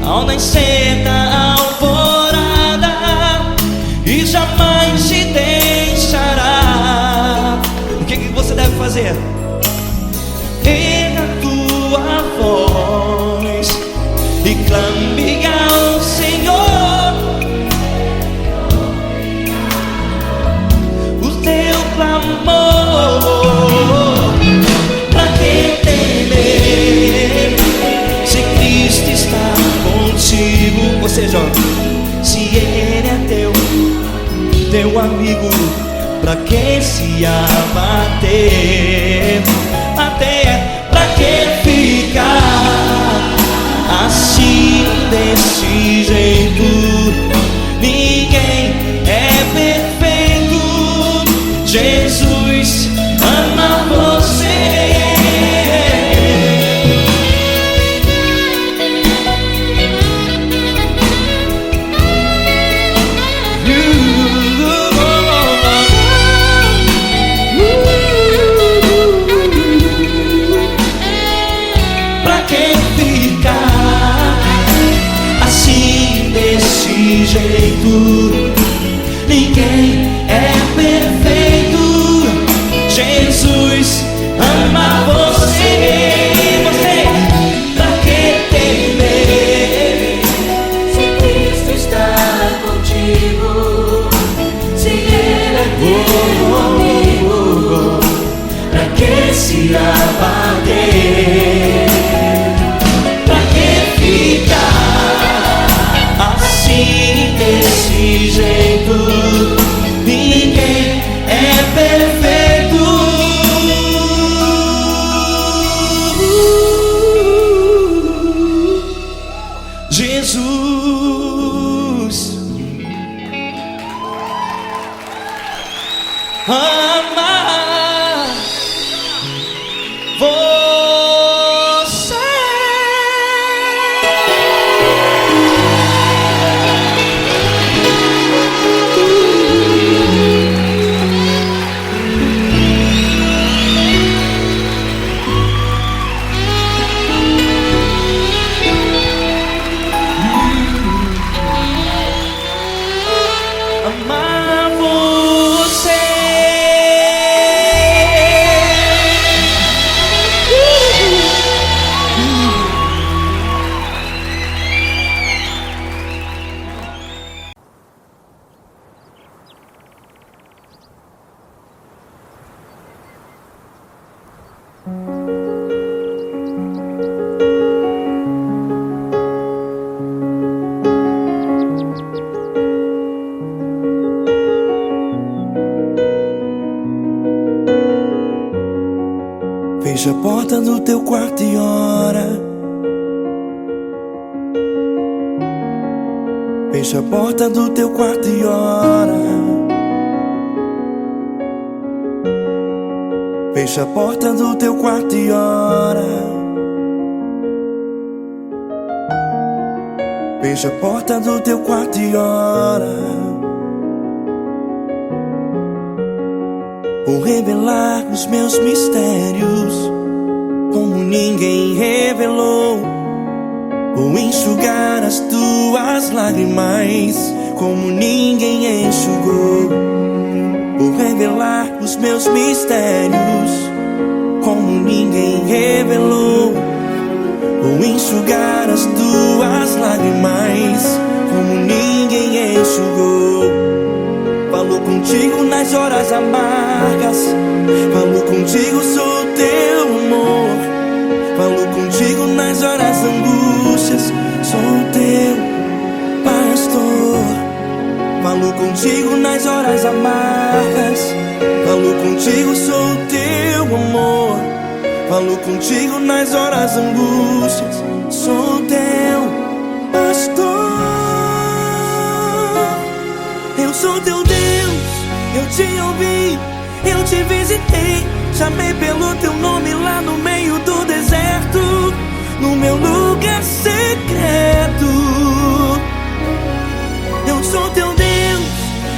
ao nascer da alvorada, e jamais te deixará. O que você deve fazer? Erga a tua voz e clame ao Senhor, o teu clamor. Pra que temer, se Cristo está contigo? Ou seja, se Ele é teu amigo, pra que se abater? Até pra que ficar assim, desse jeito? Ninguém é perfeito. Jesus ama você. Ninguém é perfeito. Jesus ama você. Você, pra que temer, Se Cristo está contigo, se Ele é teu amigo, pra que se abater? Pra que ficar assim, desse jeito? Ninguém é perfeito. Jesus ama você. Amar você. porta do teu quarto e ora. Fecha a porta do teu quarto e ora. Fecha a porta do teu quarto e ora. Fecha a porta do teu quarto e ora. Vou revelar os meus mistérios como ninguém revelou. Vou enxugar as tuas lágrimas como ninguém enxugou. Vou revelar os meus mistérios como ninguém revelou. Vou enxugar as tuas lágrimas como ninguém enxugou. Falo contigo nas horas amargas, falo contigo, sou teu amor. Falo contigo nas horas angústias, sou teu pastor. Falo contigo nas horas amargas, falo contigo, sou teu amor. Falo contigo nas horas angústias, sou teu pastor. Eu sou teu Deus, eu te ouvi, eu te visitei. Chamei pelo teu nome lá no meio do deserto, no meu lugar secreto. Eu sou teu Deus,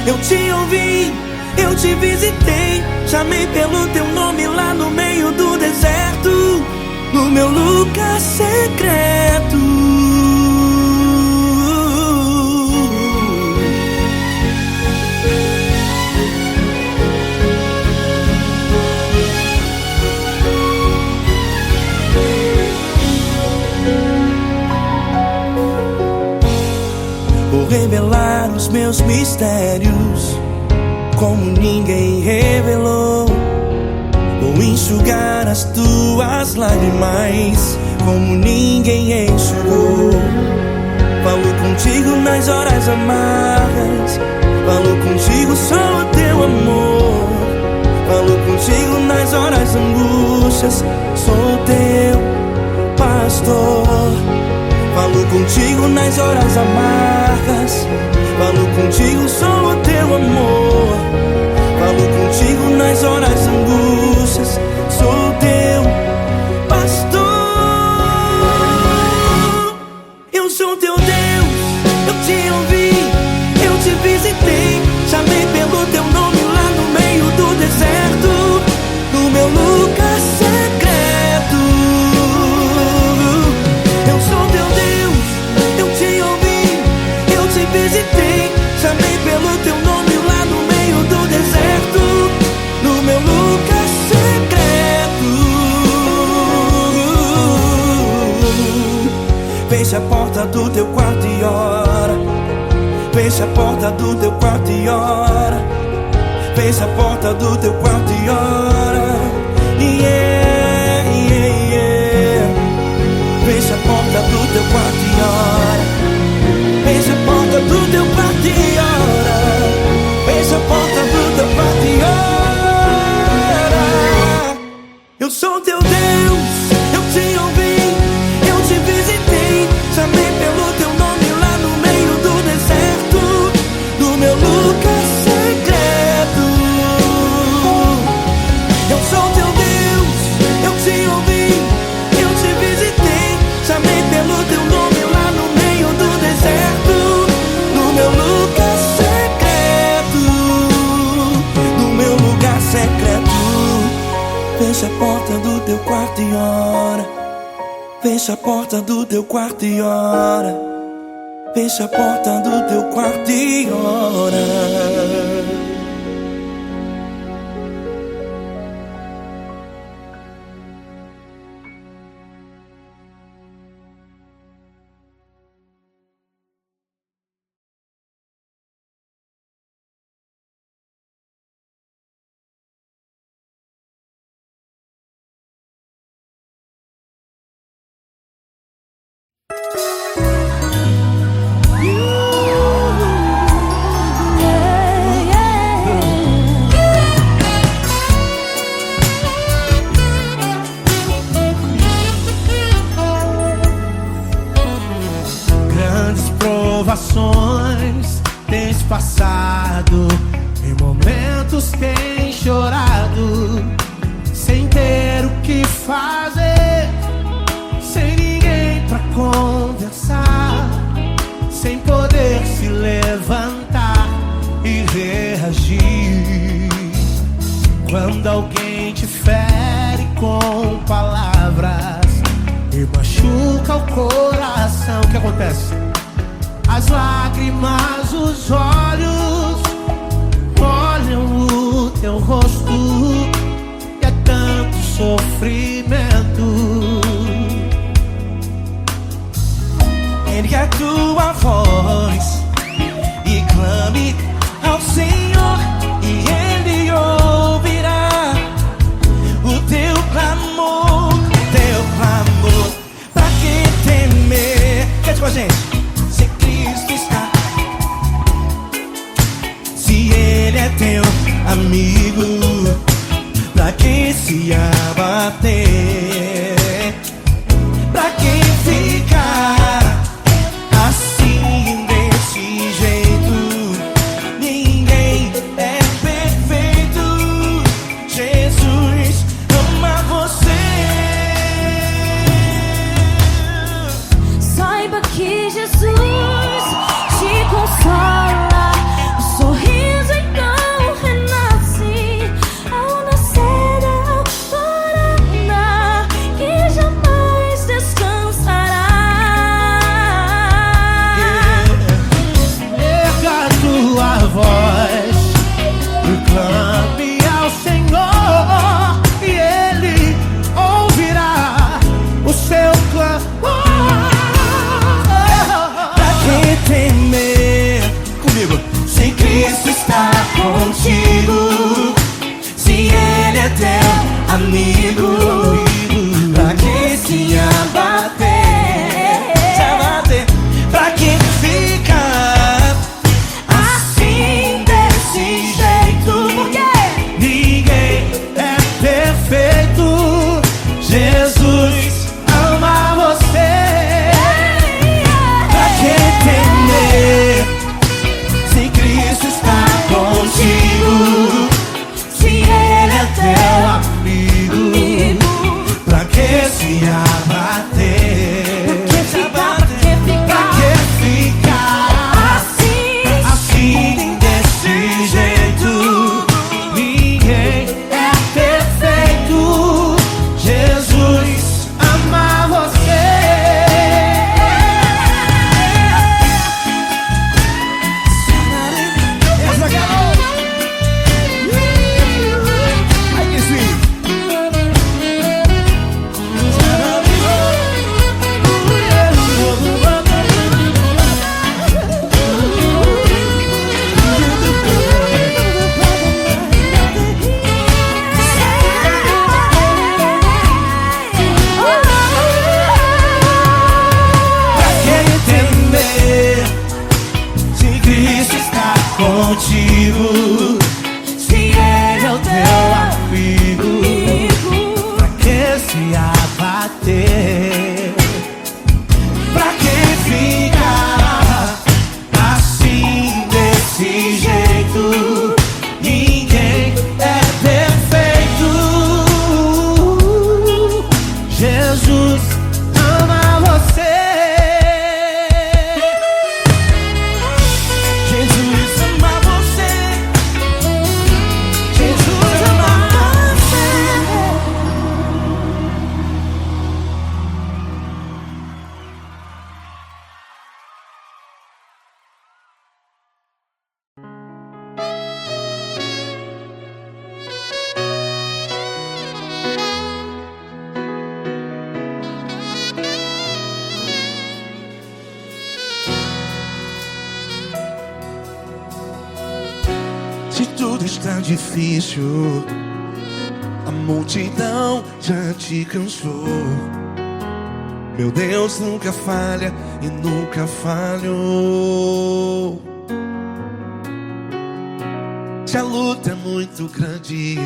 eu te ouvi, eu te visitei. Chamei pelo teu nome lá no meio do deserto, no meu lugar secreto. Vou revelar os meus mistérios como ninguém revelou. Vou enxugar as tuas lágrimas como ninguém enxugou. Falo contigo nas horas amargas, falo contigo, sou teu amor. Falo contigo nas horas angústias, sou teu pastor. Falo contigo nas horas amargas, falo contigo, sou o teu amor. Falo contigo nas horas angústias, sou teu pastor. Eu sou teu Deus, eu te ouvi, eu te visitei. Chamei pelo teu nome lá no meio do deserto, no meu lugar secreto. Eu sou teu Deus, eu te ouvi, eu te visitei. Chamei pelo teu nome lá no meio do deserto, no meu lugar secreto. Fecha a porta do teu quarto e ora. Fecha a porta do teu quarto e ora. Fecha a porta do teu quarto e ora. Yeah, yeah, yeah. Fecha a porta do teu quarto e ora. Fecha a porta do teu quarto e ora. Fecha a porta do teu quarto e ora. Eu sou teu Deus, eu te ouvi, eu te visitei. Chamei pelo teu nome lá no meio do deserto, no meu lugar secreto. Eu sou teu Deus, eu te ouvi, eu te visitei. Chamei pelo teu nome lá no meio do deserto, no meu lugar secreto, no meu lugar secreto. Fecha a porta do teu quarto e ora. Fecha a porta do teu quarto e ora. Fecha a porta do teu quarto e ora. Yeah. provações tens passado, em momentos tens chorado, sem ter o que fazer, sem ninguém pra conversar, sem poder se levantar e reagir. Quando alguém te fere com palavras e machuca o coração, o que acontece? As lágrimas, os olhos molham o teu rosto, e é tanto sofrimento. Ergue a tua voz e clame ao Senhor, e Ele ouvirá o teu clamor, teu clamor. Pra que temer? Cante com a gente. Se Cristo está, se Ele é teu amigo, pra que se abater? Pra que ficar assim desse jeito? Ninguém é perfeito. Jesus ama você. Saiba que Jesus te consola. O sorriso então renasce ao nascer da alvorada, que jamais descansará. Erga a tua voz e clame ao Senhor, e Ele ouvirá o seu clamor. Pra que temer? Comigo. Se Cristo está contigo, se Ele é teu amigo, pra que se abater? Se abater. Pra que ficar assim desse jeito? Porque Ninguém é perfeito. Jesus ama você. Pra que temer? Se Cristo está contigo, se Ele é Teu teu amigo, pra que se abater? Pra que ficar assim desse jeito? Ninguém é perfeito. Jesus ama você. Essa aqui é Ai, que sim. Pra que temer? Se Cristo está contigo, se Ele é o teu amigo, pra que se abater? Pra que ficar assim desse jeito? Ninguém é perfeito. Jesus ama você. Jesus ama você. Jesus ama você. Se tudo está difícil, a multidão já te cansou. Meu Deus nunca falha e nunca falhou. Se a luta é muito grande,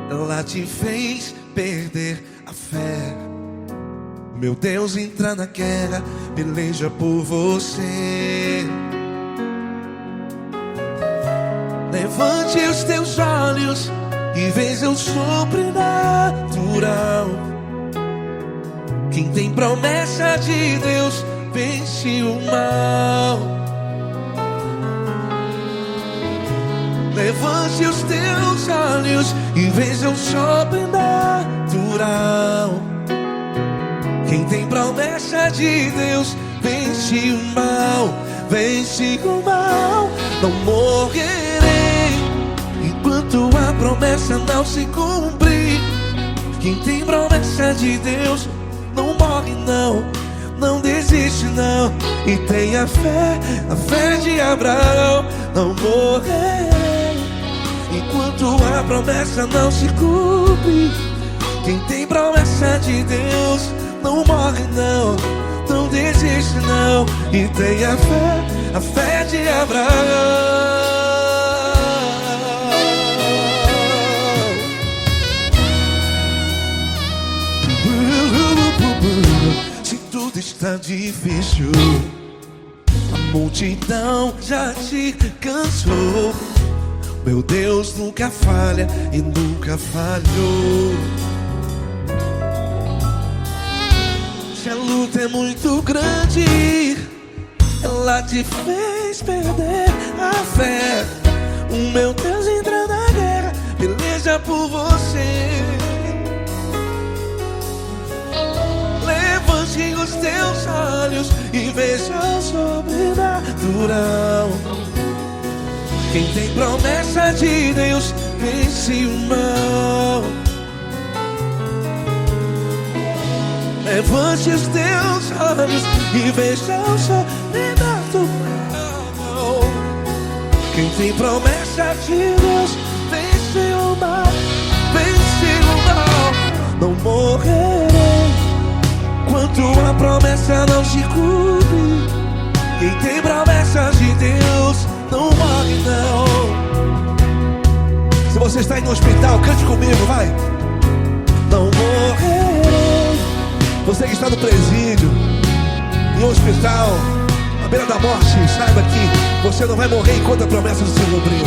ela te fez perder a fé. meu Deus entra na guerra, peleja por você. Levante os teus olhos e veja o sobrenatural. Quem tem promessa de Deus vence o mal. Levante os teus olhos e veja o sobrenatural. Quem tem promessa de Deus vence o mal. Vence o mal. Não morrerei enquanto a promessa não se cumprir. Quem tem promessa de Deus não morre não, não desiste não. E tenha fé, a fé de Abraão. Não morrerei enquanto a promessa não se cumpre. Quem tem promessa de Deus não morre não, não desiste não. E tenha fé, a fé de Abraão. Se tudo está difícil, a multidão já te cansou. Meu Deus nunca falha e nunca falhou. Se a luta é muito grande, ela te fez perder a fé. O meu Deus entra na guerra, peleja por você. Levante os teus olhos e veja o sobrenatural. Quem tem promessa de Deus vence o mal. Levante os teus olhos e veja o sobrenatural. Quem tem promessa de Deus vence o mal. Vence o mal. Não morrerei enquanto a promessa não se cumpre. Quem tem promessas de Deus não morre não. Se você está aí no hospital, cante comigo, vai. Não morrerei. Você que está no presídio, em um hospital, à beira da morte, saiba que você não vai morrer enquanto a promessa não se cumprir.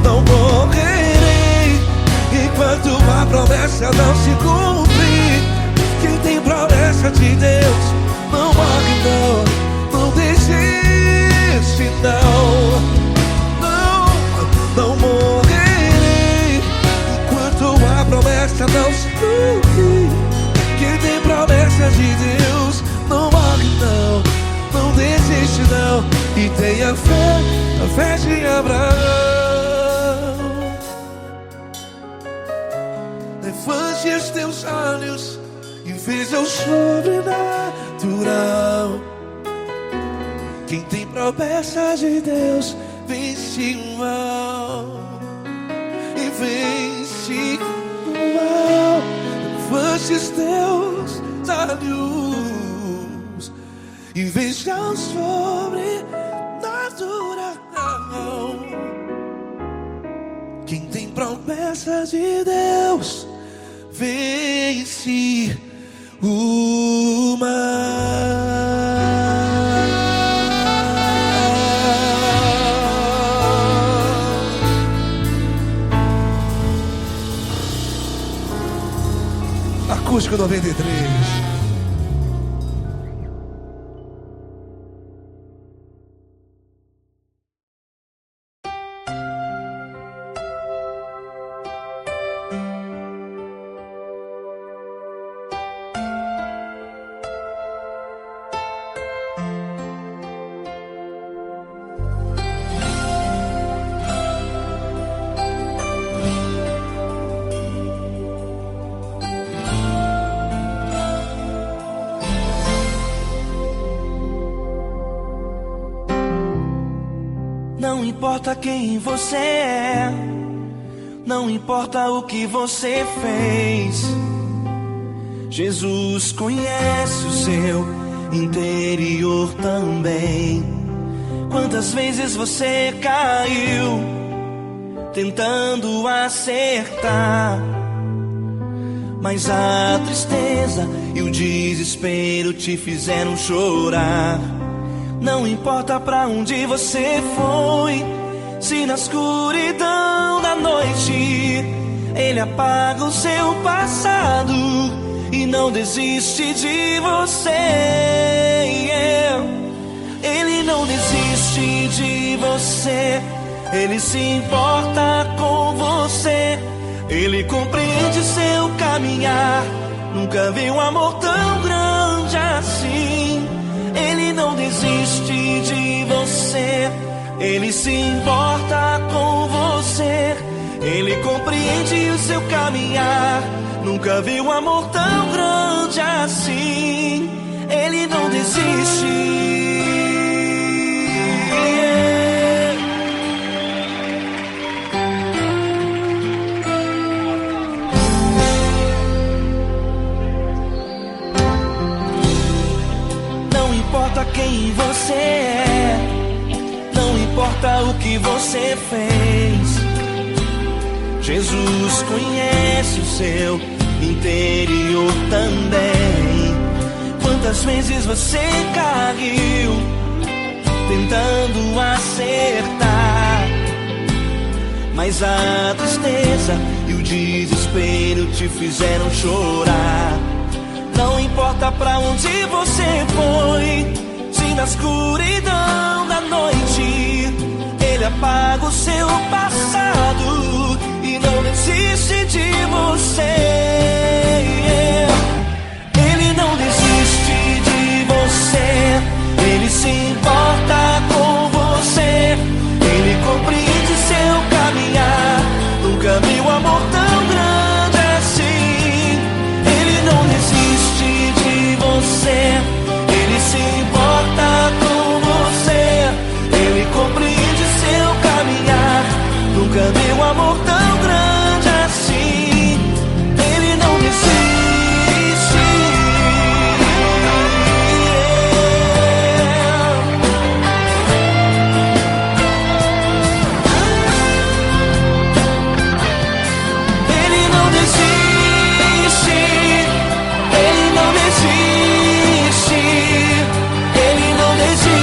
Não morrerei enquanto a promessa não se cumprir. Quem tem promessa de Deus não morre não, não desiste não. Não morrerei enquanto a promessa não se cumprir. Quem tem promessa de Deus não morre não, não desiste não. E tenha fé, a fé de Abraão. Levante os teus olhos e veja o sobrenatural. Quem tem promessa de Deus vence o mal. E vence o mal. Levante os teus olhos e veja o sobrenatural. Quem tem promessa de Deus vence o mal. Acústico 93. Não importa quem você é, não importa o que você fez, Jesus conhece o seu interior também. Quantas vezes você caiu tentando acertar, mas a tristeza e o desespero te fizeram chorar. Não importa pra onde você foi, se na escuridão da noite Ele apaga o seu passado e não desiste de você. Ele não desiste de você, Ele se importa com você. Ele compreende seu caminhar, nunca vi um amor tão grande assim. Ele não desiste de você, Ele se importa com você. Ele compreende o seu caminhar, nunca vi um amor tão grande assim. Ele não desiste. Não importa quem você é, não importa o que você fez, Jesus conhece o seu interior também. Quantas vezes você caiu tentando acertar, mas a tristeza e o desespero te fizeram chorar. Não importa pra onde você foi, se na escuridão da noite Ele apaga o seu passado e não desiste de você. Ele não desiste de você, Ele se importa com você. Ele compreende seu caminhar, nunca vi um amor tão grande assim. Ele não desiste de você, Ele se importa com você. Ele compreende seu caminhar, nunca vi um amor tão grande assim. Ele não desiste. Ele não desiste. Ele não desiste. Ele não desiste.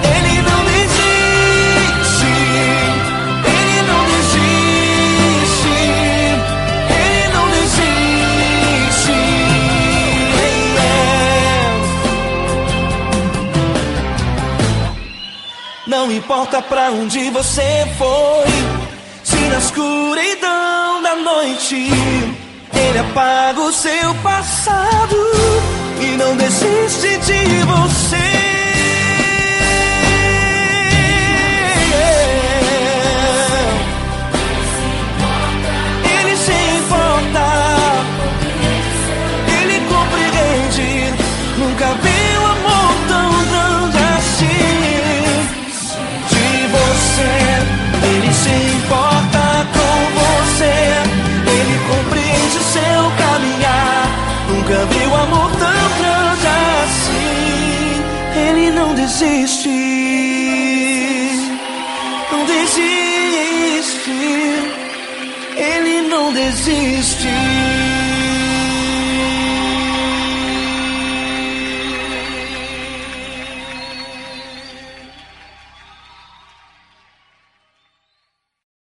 Ele não desiste. Ele não desiste. Ele não desiste. Não importa pra onde você foi, se na escuridão da noite Ele apaga o seu passado e não desiste de você. Ele se importa, Ele compreende, nunca vi um amor tão grande assim. De você, Ele se importa com você. Ele compreende seu caminhar, nunca vi um amor tão grande assim. Ele não desiste, não desiste. Ele não desiste.